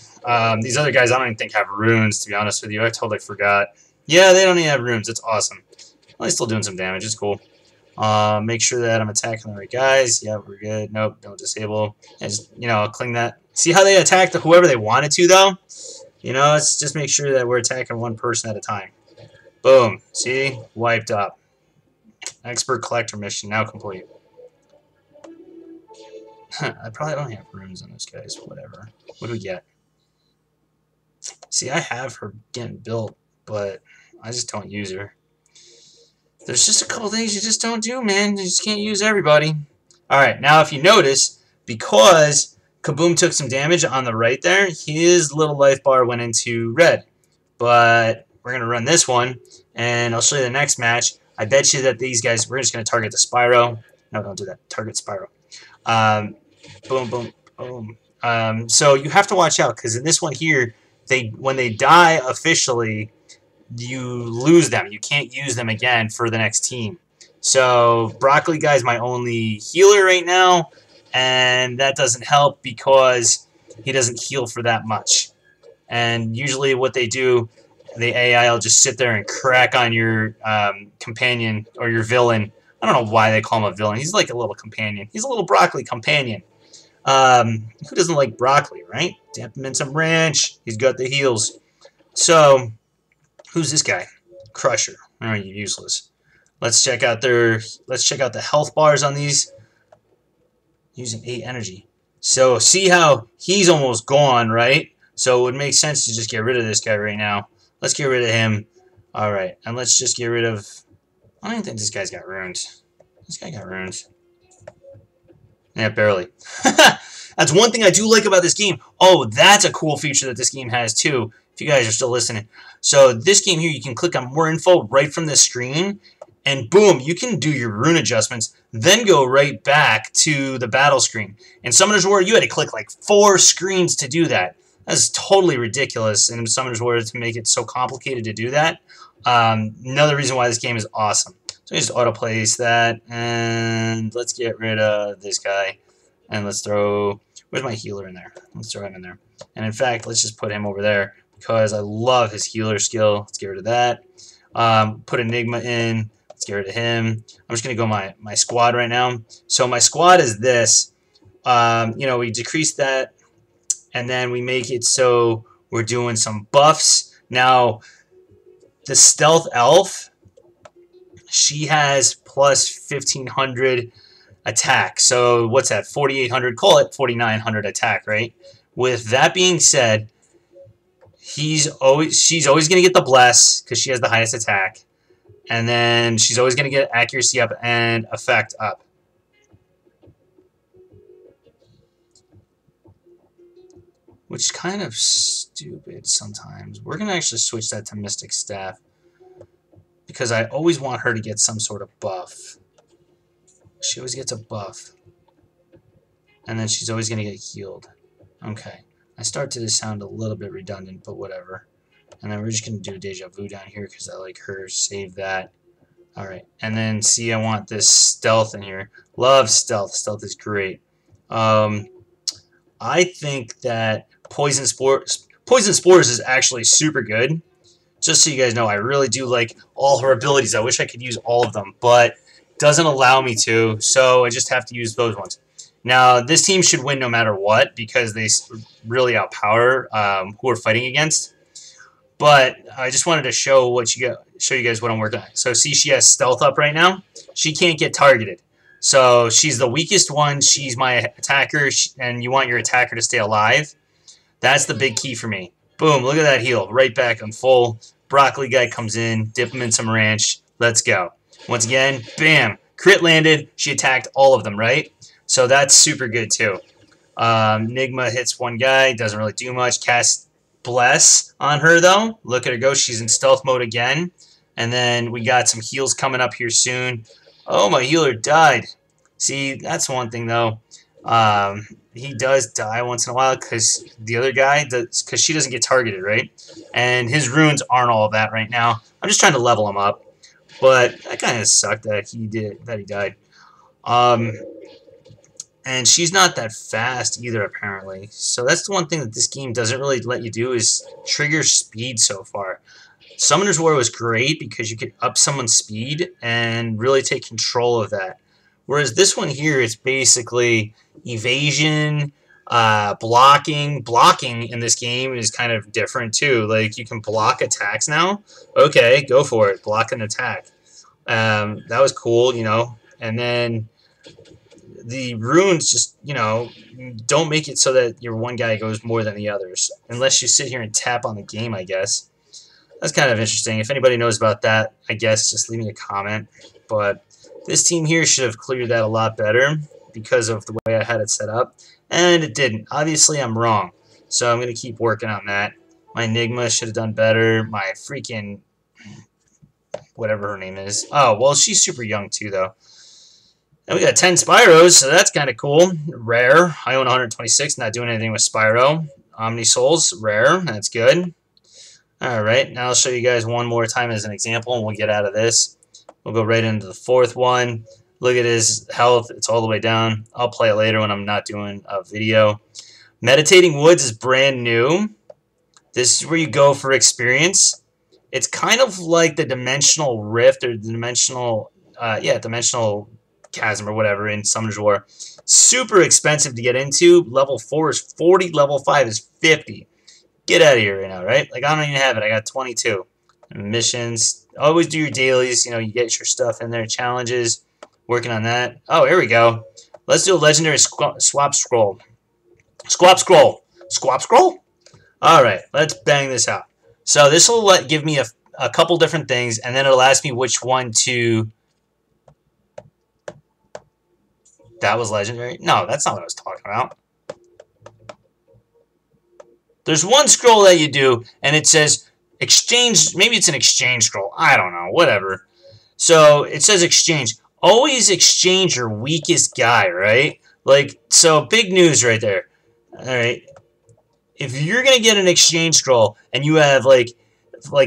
These other guys I don't even think have runes, to be honest with you. I totally forgot. Yeah, they don't even have runes. It's awesome. Well, he's still doing some damage. It's cool. Make sure that I'm attacking the right guys. Yeah, we're good. Nope, don't disable. And just, cling that. See how they attacked whoever they wanted to, though? Let's just make sure that we're attacking one person at a time. Boom. See? Wiped up. Expert collector mission now complete. I probably don't have runes on those guys. Whatever. What do we get? See, I have her getting built, but I just don't use her. There's just a couple things you just don't do, man. You just can't use everybody. Alright, now if you notice, because Kaboom took some damage on the right there, his little life bar went into red. But we're going to run this one, and I'll show you the next match. I bet you that these guys, we're just going to target the Spyro. No, don't do that. Target Spyro. Boom, boom, boom. So you have to watch out, because in this one here, when they die officially, you lose them. You can't use them again for the next team. So Broccoli Guy's my only healer right now, and that doesn't help because he doesn't heal for that much. And usually what they do, the AI will just sit there and crack on your companion or your villain. I don't know why they call him a villain. He's like a little companion. He's a little broccoli companion. Who doesn't like broccoli, right? Dip him in some ranch. He's got the heals. So, who's this guy? Crusher. Oh, you're useless. Let's check out the health bars on these. Using 8 energy. So, see how he's almost gone, right? So, it would make sense to just get rid of this guy right now. Let's get rid of him. Alright, and let's just get rid of... I don't even think this guy's got runes. This guy got runes. Yeah, barely. That's one thing I do like about this game. Oh, that's a cool feature that this game has, too, if you guys are still listening. So, this game here, you can click on more info right from the screen, and boom, you can do your rune adjustments, then go right back to the battle screen. In Summoner's War, you had to click like 4 screens to do that. That's totally ridiculous in Summoner's War to make it so complicated to do that. Another reason why this game is awesome. So just auto-place that, and let's get rid of this guy. And let's throw... Where's my healer in there? Let's throw him in there. And in fact, let's just put him over there because I love his healer skill. Let's get rid of that. Put Enigma in. Let's get rid of him. I'm just going to go my squad right now. So my squad is this. We decrease that, and then we make it so we're doing some buffs. Now, the Stealth Elf, she has plus 1,500 attack. So what's that? 4,800. Call it 4,900 attack, right? With that being said, she's always going to get the bless because she has the highest attack, and then she's always going to get accuracy up and effect up. Which is kind of stupid sometimes. We're going to actually switch that to Mystic Staff because I always want her to get some sort of buff. She always gets a buff. And then she's always going to get healed. Okay. I start to sound a little bit redundant, but whatever. And then we're just going to do Deja Vu down here because I like her. Save that. Alright. And then, see, I want this Stealth in here. Love Stealth. Stealth is great. I think that Poison Spores is actually super good. Just so you guys know, I really do like all her abilities. I wish I could use all of them, but doesn't allow me to, so I just have to use those ones. Now, this team should win no matter what because they really outpower who we're fighting against. But I just wanted to show you guys what I'm working on. So see, she has Stealth up right now. She can't get targeted. So she's the weakest one. She's my attacker, and you want your attacker to stay alive. That's the big key for me. Boom, look at that heal. Right back on full. Broccoli Guy comes in, dip him in some ranch. Let's go. Once again, bam. Crit landed. She attacked all of them, right? So that's super good, too. Nigma hits one guy. Doesn't really do much. Cast Bless on her, though. Look at her go. She's in stealth mode again. And then we got some heals coming up here soon. Oh, my healer died. See, that's one thing, though. He does die once in a while because the other guy, because she doesn't get targeted, right? And his runes aren't all that right now. I'm just trying to level him up. But that kind of sucked that he died. And she's not that fast either, apparently. So that's the one thing that this game doesn't really let you do is trigger speed so far. Summoner's War was great because you could up someone's speed and really take control of that. Whereas this one here, it's basically evasion, blocking. Blocking in this game is kind of different too. Like, you can block attacks now. Okay, go for it. Block an attack. That was cool, you know. And then the runes just, you know, don't make it so that your one guy goes more than the others. Unless you sit here and tap on the game, I guess. That's kind of interesting. If anybody knows about that, I guess just leave me a comment. But this team here should have cleared that a lot better because of the way I had it set up. And it didn't. Obviously, I'm wrong. So I'm going to keep working on that. My Enigma should have done better. My freaking... whatever her name is. Oh, well, she's super young too, though. And we got 10 Spyros, so that's kind of cool. Rare. I own 126, not doing anything with Spyro. Omni Souls, rare. That's good. Alright, now I'll show you guys one more time as an example, and we'll get out of this. We'll go right into the fourth one. Look at his health. It's all the way down. I'll play it later when I'm not doing a video. Meditating Woods is brand new. This is where you go for experience. It's kind of like the Dimensional Rift or the Dimensional Chasm or whatever in Summoner's War. Super expensive to get into. Level 4 is 40. Level 5 is 50. Get out of here right now, right? Like, I don't even have it. I got 22. Missions. Always do your dailies. You know, you get your stuff in there. Challenges. Working on that. Oh, here we go. Let's do a legendary swap scroll. Swap scroll. Swap scroll? Alright, let's bang this out. So this will give me a couple different things, and then it'll ask me which one to... That was legendary? No, that's not what I was talking about. There's one scroll that you do, and it says exchange. Maybe it's an exchange scroll. I don't know. Whatever. So it says exchange. Always exchange your weakest guy, right? Like, so big news right there. All right. If you're going to get an exchange scroll and you have like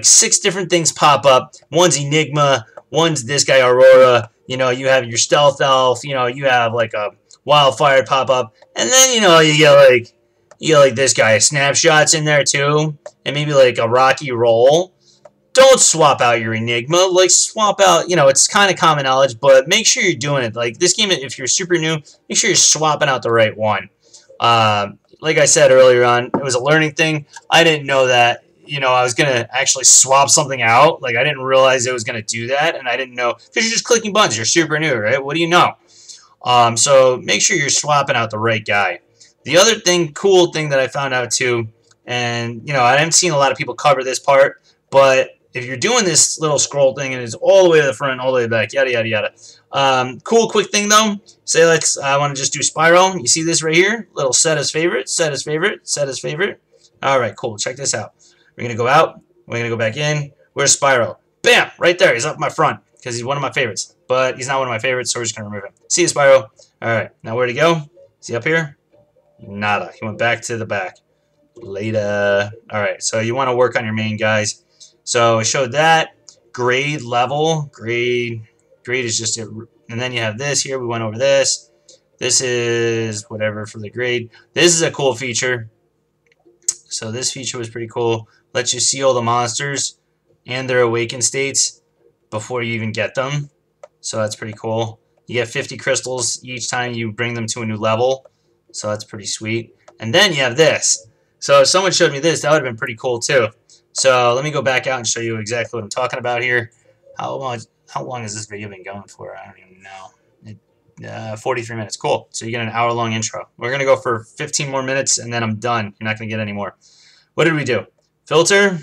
6 different things pop up, one's Enigma, one's this guy Aurora, you know, you have your Stealth Elf, you know, you have like a Wildfire pop up, and then, you know, you get like this guy, Snapshots in there too, and maybe like a Rocky Roll. Don't swap out your Enigma. Like, swap out, you know, it's kind of common knowledge, but make sure you're doing it. Like, this game, if you're super new, make sure you're swapping out the right one. Like I said earlier on, it was a learning thing. I didn't know that, you know, I was going to actually swap something out. Like, I didn't realize it was going to do that, and I didn't know, because you're just clicking buttons. You're super new, right? What do you know? So make sure you're swapping out the right guy. The other thing, cool thing that I found out too, and, you know, I haven't seen a lot of people cover this part, but if you're doing this little scroll thing and it's all the way to the front, all the way back, yada, yada, yada. Cool, quick thing, though. Say, I want to just do Spyro. You see this right here? Little set as favorite, set as favorite, set as favorite. All right, cool. Check this out. We're going to go out. We're going to go back in. Where's Spyro? Bam! Right there. He's up my front because he's one of my favorites. But he's not one of my favorites, so we're just going to remove him. See you, Spyro. All right. Now, where'd he go? Is he up here? Nada. He went back to the back. Later. All right. So you want to work on your main guys. So I showed that. Grade level. Grade is just it. And then you have this here. We went over this. This is whatever for the grade. This is a cool feature. So this feature was pretty cool. Lets you see all the monsters and their awakened states before you even get them. So that's pretty cool. You get 50 crystals each time you bring them to a new level. So that's pretty sweet. And then you have this. So if someone showed me this, that would have been pretty cool too. So let me go back out and show you exactly what I'm talking about here. How long has this video been going for? I don't even know. 43 minutes. Cool. So you get an hour-long intro. We're going to go for 15 more minutes, and then I'm done. You're not going to get any more. What did we do? Filter?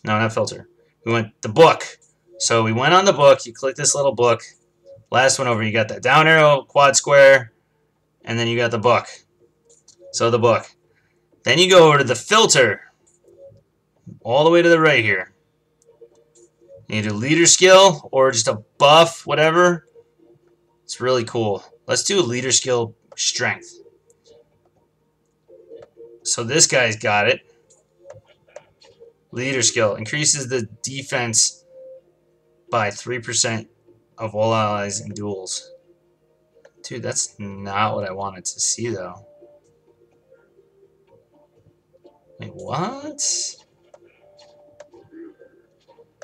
No, not filter. We went the book. So we went on the book. You click this little book. Last one over, you got that down arrow, quad square, and then you got the book. So the book. Then you go over to the filter. All the way to the right here. You do leader skill or just a buff, whatever. It's really cool. Let's do a leader skill strength. So this guy's got it. Leader skill increases the defense by 3% of all allies in duels. Dude, that's not what I wanted to see, though. Wait, what?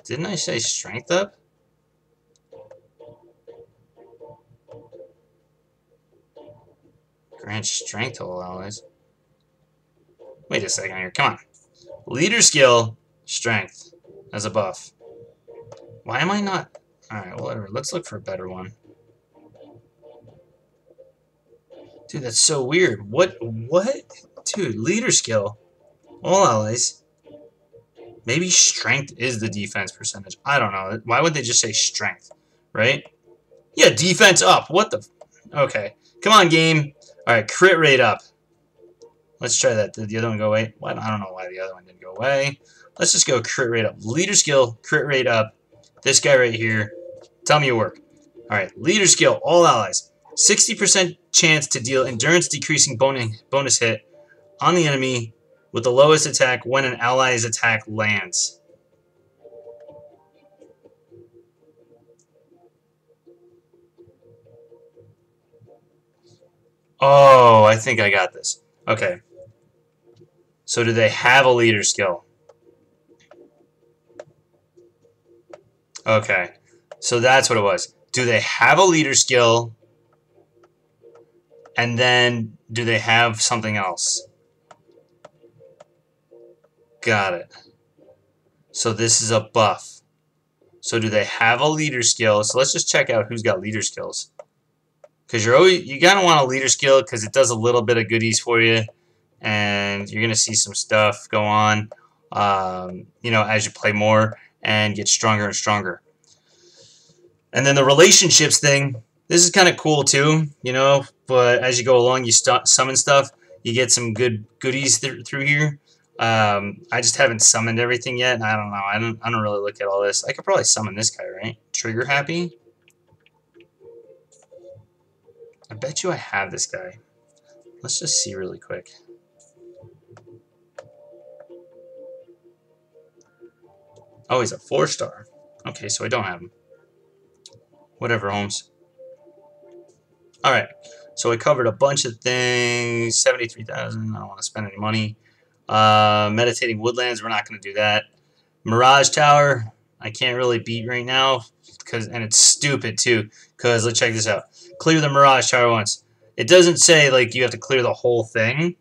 Didn't I say strength up? Grant strength to all allies. Wait a second here. Come on. Leader skill, strength as a buff. Why am I not? Alright, whatever. Let's look for a better one. Dude, that's so weird. What? Dude, leader skill. All allies. Maybe strength is the defense percentage. I don't know. Why would they just say strength? Right? Yeah, defense up. What the? Okay. Come on, game. Alright, crit rate up. Let's try that. Did the other one go away? Well, I don't know why the other one didn't go away. Let's just go crit rate up. Leader skill, crit rate up. This guy right here. Tell me your work. Alright, leader skill, all allies. 60% chance to deal endurance decreasing bonus hit on the enemy with the lowest attack when an ally's attack lands. Oh, I think I got this. Okay. So do they have a leader skill? Okay. So that's what it was. Do they have a leader skill? And then do they have something else? Got it. So this is a buff. So do they have a leader skill? So let's just check out who's got leader skills. Because you gotta want a leader skill because it does a little bit of goodies for you, and you're gonna see some stuff go on, you know, as you play more and get stronger and stronger. And then the relationships thing. This is kind of cool too, you know. But as you go along, you summon stuff. You get some good goodies through here. I just haven't summoned everything yet, and I don't know. I don't really look at all this. I could probably summon this guy, right? Trigger happy. I bet you I have this guy. Let's just see really quick. Oh, he's a 4-star. Okay, so I don't have him. Whatever, Holmes. Alright, so I covered a bunch of things. 73,000. I don't want to spend any money. Meditating Woodlands, we're not going to do that. Mirage Tower, I can't really beat right now. And it's stupid, too. Because, let's check this out. Clear the Mirage Tower once. It doesn't say, like, you have to clear the whole thing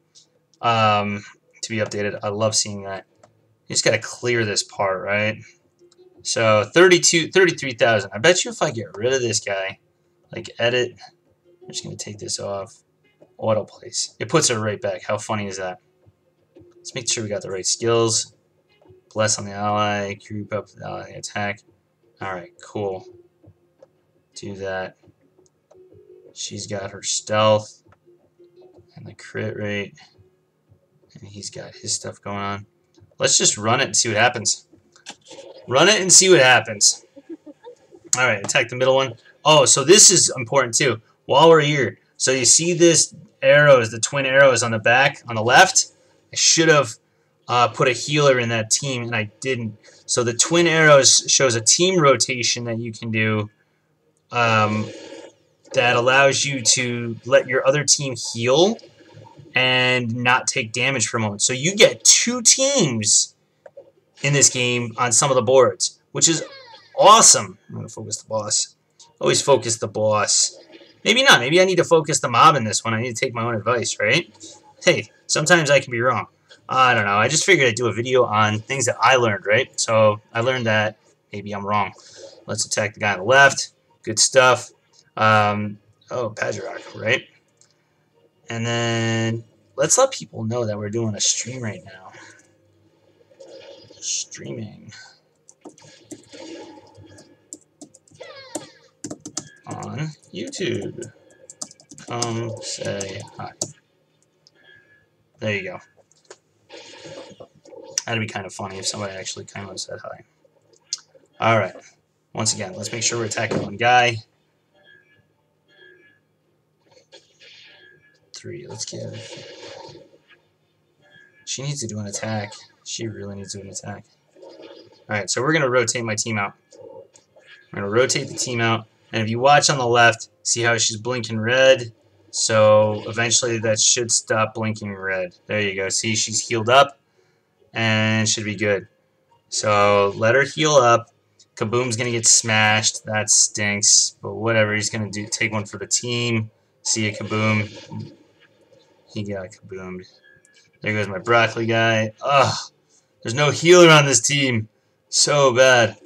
to be updated. I love seeing that. You just got to clear this part, right? So, 33,000. I bet you if I get rid of this guy, like, edit, I'm just going to take this off. Auto place. It puts it right back. How funny is that? Let's make sure we got the right skills. Bless on the ally. Creep up the ally attack. Alright, cool. Do that. She's got her stealth. And the crit rate. And he's got his stuff going on. Let's just run it and see what happens. Run it and see what happens. Alright, attack the middle one. Oh, so this is important too. While we're here. So you see this arrows, the twin arrows on the back, on the left? I should have put a healer in that team, and I didn't. So the twin arrows shows a team rotation that you can do that allows you to let your other team heal and not take damage for a moment. So you get 2 teams in this game on some of the boards, which is awesome. I'm going to focus the boss. Always focus the boss. Maybe not. Maybe I need to focus the mob in this one. I need to take my own advice, right? Hey, sometimes I can be wrong. I don't know. I just figured I'd do a video on things that I learned, right? So I learned that maybe I'm wrong. Let's attack the guy on the left. Good stuff. Oh, Pajirok, right? And then let's let people know that we're doing a stream right now. Streaming on YouTube. Come say hi. There you go. That'd be kind of funny if somebody actually came and said hi. Alright. Once again, let's make sure we're attacking one guy. 3. Let's give. She needs to do an attack. She really needs to do an attack. Alright, so we're going to rotate my team out. We're going to rotate the team out. And if you watch on the left, see how she's blinking red? So eventually that should stop blinking red. There you go. See, she's healed up and should be good. So let her heal up. Kaboom's going to get smashed. That stinks. But whatever. He's going to take one for the team. See ya, Kaboom. He got kaboomed. There goes my broccoli guy. Ugh. There's no healer on this team. So bad.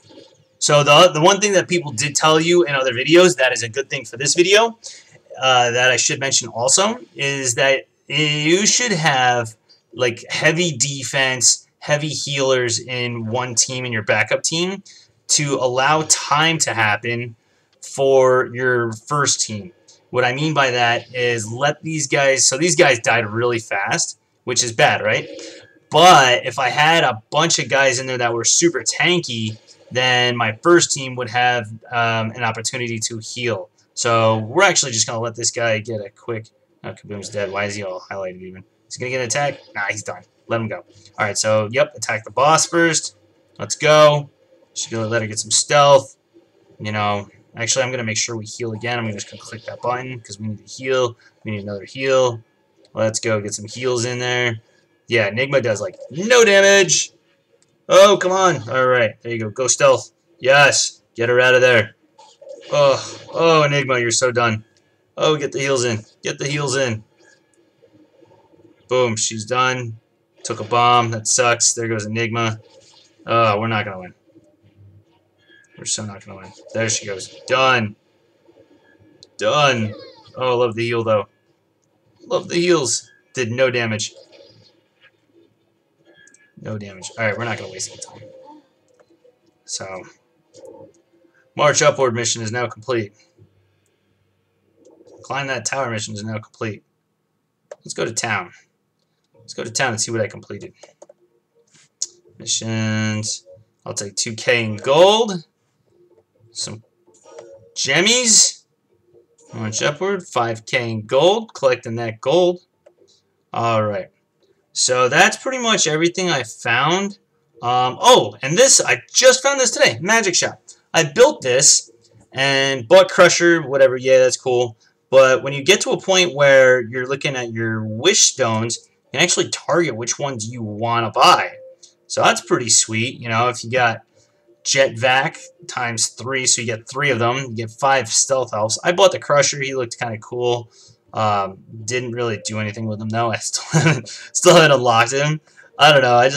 So the one thing that people did tell you in other videos that is a good thing for this video, that I should mention also, is that you should have like heavy defense, heavy healers in one team in your backup team to allow time to happen for your first team. What I mean by that is let these guys, so these guys died really fast, which is bad, right? But if I had a bunch of guys in there that were super tanky, then my first team would have an opportunity to heal. So we're actually just going to let this guy get a quick... Oh, Kaboom's dead. Why is he all highlighted even? Is he going to get an attack? Nah, he's done. Let him go. Alright, so, yep, attack the boss first. Let's go. Just going to let her get some stealth. You know, actually, I'm going to make sure we heal again. I'm just going to click that button because we need to heal. We need another heal. Let's go get some heals in there. Yeah, Enigma does, like, no damage. Oh, come on. Alright, there you go. Go stealth. Yes. Get her out of there. Oh, Enigma, you're so done. Oh, get the heals in. Get the heals in. Boom, she's done. Took a bomb. That sucks. There goes Enigma. Oh, we're not going to win. We're so not going to win. There she goes. Done. Done. Oh, I love the heal, though. Love the heals. Did no damage. No damage. Alright, we're not going to waste any time. So, March Upward mission is now complete. Climb that tower mission is now complete. Let's go to town. Let's go to town and see what I completed. Missions. I'll take 2K in gold. Some gemmies. March Upward. 5K in gold. Collecting that gold. Alright. So that's pretty much everything I found. Oh, and this, I just found this today. Magic Shop. I built this and bought Crusher, whatever. Yeah, that's cool. But when you get to a point where you're looking at your wish stones, you can actually target which ones you want to buy. So that's pretty sweet. You know, if you got Jet Vac times 3, so you get 3 of them, you get 5 stealth elves. I bought the Crusher. He looked kind of cool. Didn't really do anything with him though. I still haven't unlocked him. I don't know.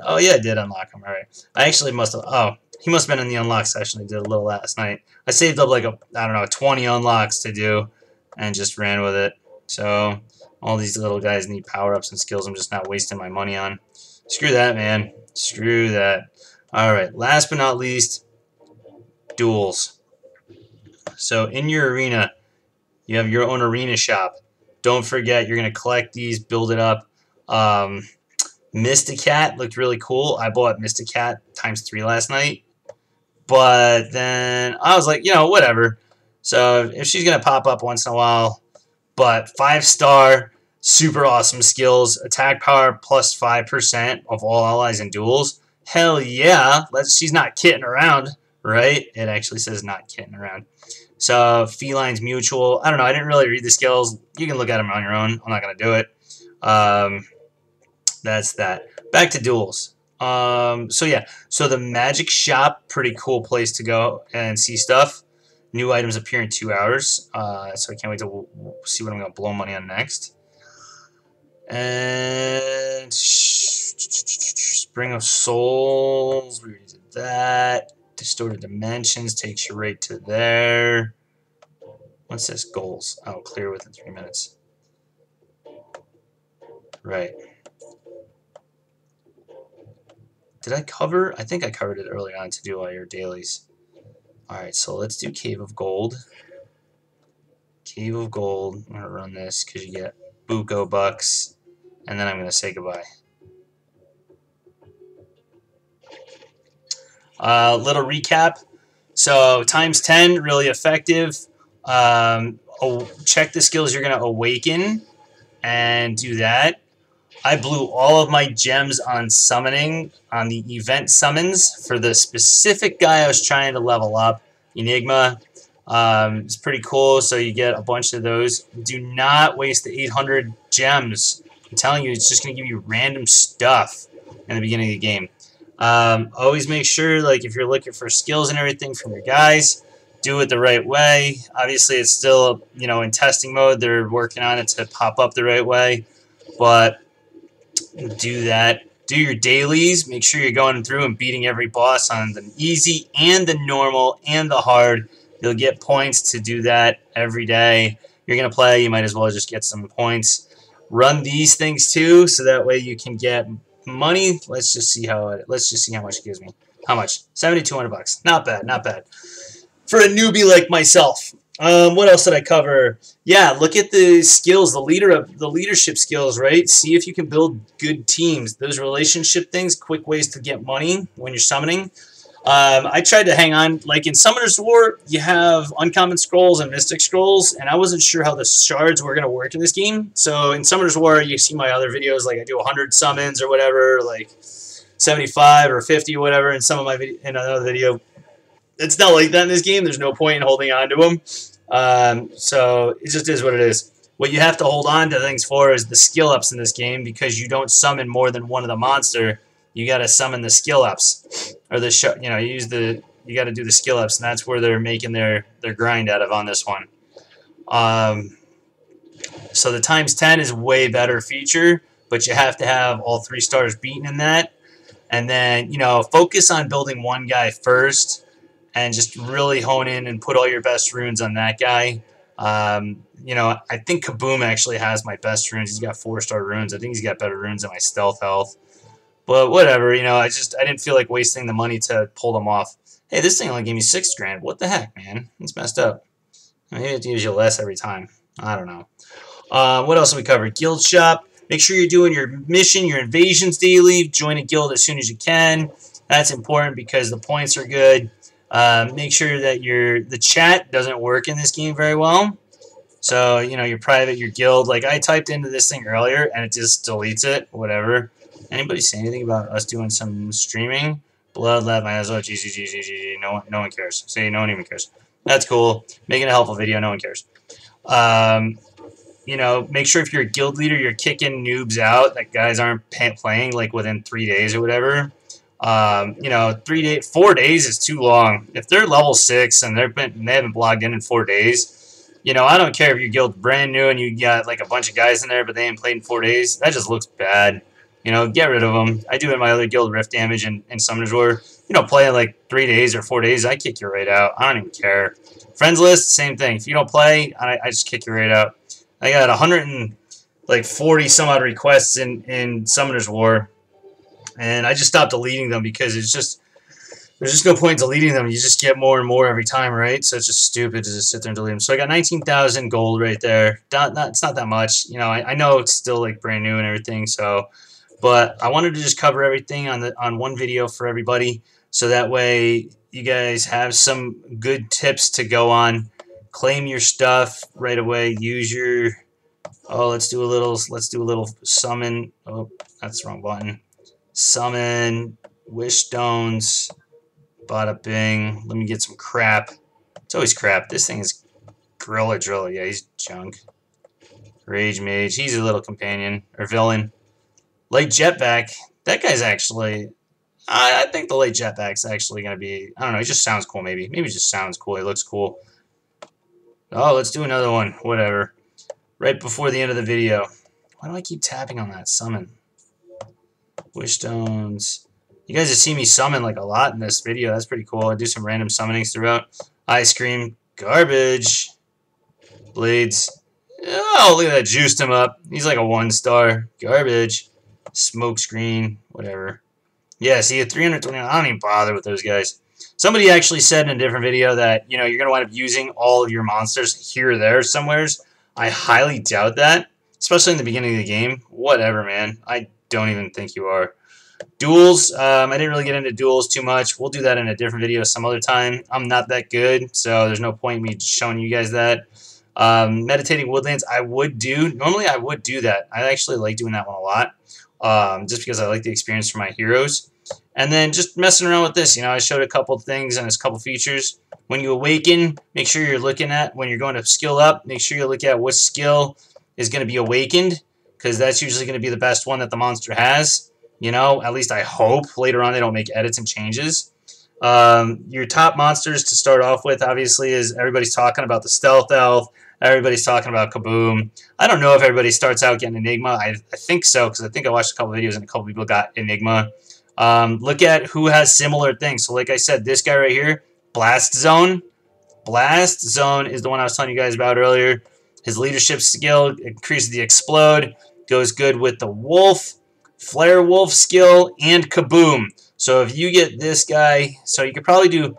Oh yeah, I did unlock him. All right. I actually must have. Oh, he must have been in the unlock session. I did a little last night. I saved up like I don't know, 20 unlocks to do, and just ran with it. So all these little guys need power ups and skills. I'm just not wasting my money on. Screw that, man. Screw that. All right. Last but not least, duels. So in your arena, you have your own arena shop. Don't forget, you're going to collect these, build it up. Mysticat looked really cool. I bought Mysticat times 3 last night. But then I was like, you know, whatever. So if she's going to pop up once in a while. But 5-star, super awesome skills. Attack power plus 5% of all allies in duels. Hell yeah. She's not kidding around, right? It actually says not kidding around. So, Feline's mutual. I don't know. I didn't really read the skills. You can look at them on your own. I'm not going to do it. That's that. Back to duels. So, yeah. So, the Magic Shop, pretty cool place to go and see stuff. New items appear in 2 hours. So, I can't wait to see what I'm going to blow money on next. And Spring of Souls. We already did that. Distorted Dimensions takes you right to there. What's this? Goals. Oh, clear within 3 minutes. Right. Did I cover? I think I covered it earlier on to do all your dailies. Alright, so let's do Cave of Gold. Cave of Gold. I'm going to run this because you get Buko bucks. And then I'm going to say goodbye. Little recap. So times 10, really effective. Check the skills you're going to awaken and do that. I blew all of my gems on summoning, on the event summons for the specific guy I was trying to level up, Enigma. It's pretty cool, so you get a bunch of those. Do not waste the 800 gems. I'm telling you, it's just going to give you random stuff in the beginning of the game. Always make sure, like, if you're looking for skills and everything from your guys, do it the right way. Obviously, it's still, you know, in testing mode. They're working on it to pop up the right way, but do that. Do your dailies. Make sure you're going through and beating every boss on the easy and the normal and the hard. You'll get points to do that every day. You're going to play, you might as well just get some points. Run these things too, so that way you can get money. Let's just see how much it gives me. How much? 7,200 bucks. Not bad, not bad. For a newbie like myself. What else did I cover? Yeah, look at the skills, the leadership skills, right? See if you can build good teams. Those relationship things, quick ways to get money when you're summoning. I tried to hang on. Like in Summoner's War, you have uncommon scrolls and mystic scrolls, and I wasn't sure how the shards were going to work in this game. So in Summoner's War, you see my other videos, like I do 100 summons or whatever, like 75 or 50 or whatever in some of my in another video. It's not like that in this game. There's no point in holding on to them. So it just is what it is. What you have to hold on to things for is the skill ups in this game, because you don't summon more than one of the monster. You got to summon the skill ups, or the you got to do the skill ups, and that's where they're making their grind out of on this one. So the times 10 is a way better feature, but you have to have all 3 stars beaten in that, and then focus on building one guy first. And just really hone in and put all your best runes on that guy. I think Kaboom actually has my best runes. He's got 4-star runes. I think he's got better runes than my stealth health. But whatever, I didn't feel like wasting the money to pull them off. Hey, this thing only gave me 6 grand. What the heck, man? It's messed up. Maybe it gives you less every time. I don't know. What else have we covered? Guild shop. Make sure you're doing your mission, your invasions daily. Join a guild as soon as you can. That's important because the points are good. Make sure that the chat doesn't work in this game very well. So, your private, your guild. Like, I typed into this thing earlier, and it just deletes it. Whatever. Anybody say anything about us doing some streaming? Blood, lab, might as well. GG. No one cares. See, no one even cares. That's cool. Making a helpful video. No one cares. Make sure if you're a guild leader, you're kicking noobs out. That guys aren't playing, like, within 3 days or whatever. 4 days is too long. If they're level 6 and they haven't logged in 4 days, I don't care if your guild's brand new and you got like a bunch of guys in there, but they ain't played in 4 days. That just looks bad. Get rid of them. I do it in my other guild, Rift Damage and Summoners War. Playing like 3 days or 4 days, I kick you right out. I don't even care. Friends list, same thing. If you don't play, I just kick you right out. I got 140 some odd requests in Summoners War. And I just stopped deleting them because there's just no point in deleting them. You just get more and more every time, right? So it's just stupid to just sit there and delete them. So I got 19,000 gold right there. It's not that much. I know it's still like brand new and everything. So, but I wanted to just cover everything on one video for everybody, so that way you guys have some good tips to go on. Claim your stuff right away. Use your let's do a little summon. Oh, that's the wrong button. Summon, wish stones, bada bing. Let me get some crap. It's always crap. This thing is Gorilla Drill. Yeah, he's junk. Rage Mage. He's a little companion or villain. Light Jetpack. That guy's actually. I think the Light Jetpack's actually gonna be. I don't know. He just sounds cool. Maybe it just sounds cool. He looks cool. Oh, let's do another one. Whatever. Right before the end of the video. Why do I keep tapping on that summon? Wish stones. You guys have seen me summon like a lot in this video. That's pretty cool. I do some random summonings throughout. Ice cream. Garbage. Blades. Oh, look at that. Juiced him up. He's like a 1-star. Garbage. Smoke screen. Whatever. Yeah, see, at 320, I don't even bother with those guys. Somebody actually said in a different video that, you're going to wind up using all of your monsters here or there somewheres. I highly doubt that, especially in the beginning of the game. Whatever, man. I don't even think you are. Duels. I didn't really get into duels too much. We'll do that in a different video some other time. I'm not that good, so there's no point in me showing you guys that. Meditating Woodlands, I would do. Normally, I would do that. I actually like doing that one a lot, just because I like the experience for my heroes. And then just messing around with this. I showed a couple things and a couple features. When you awaken, make sure you're looking at, when you're going to skill up, make sure you look at what skill is going to be awakened, because that's usually going to be the best one that the monster has. You know, at least I hope. Later on they don't make edits and changes. Your top monsters to start off with, obviously, is everybody's talking about the Stealth Elf. Everybody's talking about Kaboom. I don't know if everybody starts out getting Enigma. I think so, because I think I watched a couple videos and a couple people got Enigma. Look at who has similar things. So like I said, this guy right here, Blast Zone. Blast Zone is the one I was telling you guys about earlier. His leadership skill increases the Explode. Goes good with the Wolf, Flare Wolf skill, and Kaboom. So if you get this guy, so you could probably do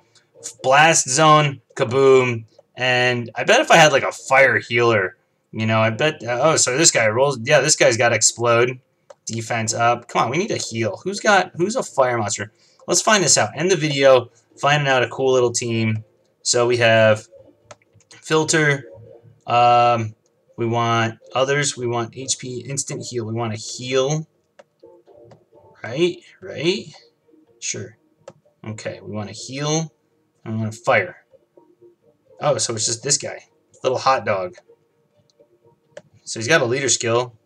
Blast Zone, Kaboom, and I bet if I had like a Fire Healer, you know, I bet, oh, so this guy rolls, yeah, this guy's got Explode, defense up. Come on, we need a heal. Who's a fire monster? Let's find this out. End the video, finding out a cool little team. So we have Filter, we want others, we want HP, instant heal, we want to heal, right, sure, okay, we want to heal, and we want to fire. Oh, so it's just this guy, little hot dog. So he's got a leader skill.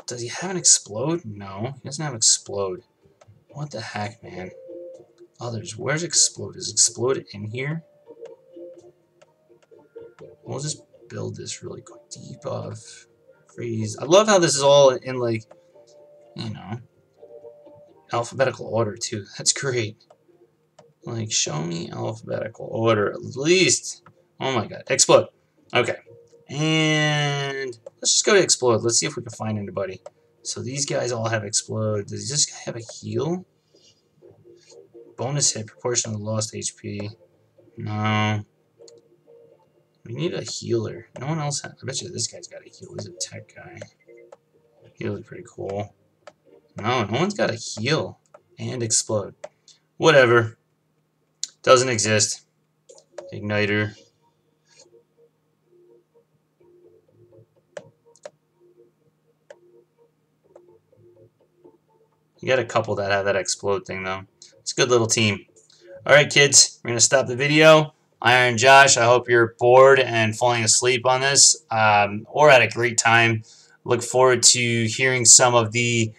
Does he have an Explode? No, he doesn't have Explode. What the heck, man? Others, where's Explode? Is Explode in here? We'll just build this really quick. Debuff, freeze. I love how this is all in, like, you know, alphabetical order too. That's great. Like, show me alphabetical order at least. Oh my god. Explode. Okay. And let's just go to Explode. Let's see if we can find anybody. So these guys all have Explode. Does this guy have a heal? Bonus hit proportional to lost HP. No. We need a healer. No one else has. I bet you this guy's got a heal. He's a tech guy. He looks pretty cool. No one's got a heal and Explode. Whatever. Doesn't exist. Igniter. You got a couple that have that Explode thing, though. It's a good little team. Alright, kids. We're going to stop the video. Iron Josh, I hope you're bored and falling asleep on this, or had a great time. Look forward to hearing some of the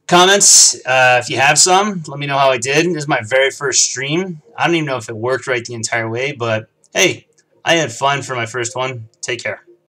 comments. If you have some, let me know how I did. This is my very first stream. I don't even know if it worked right the entire way, but hey, I had fun for my first one. Take care.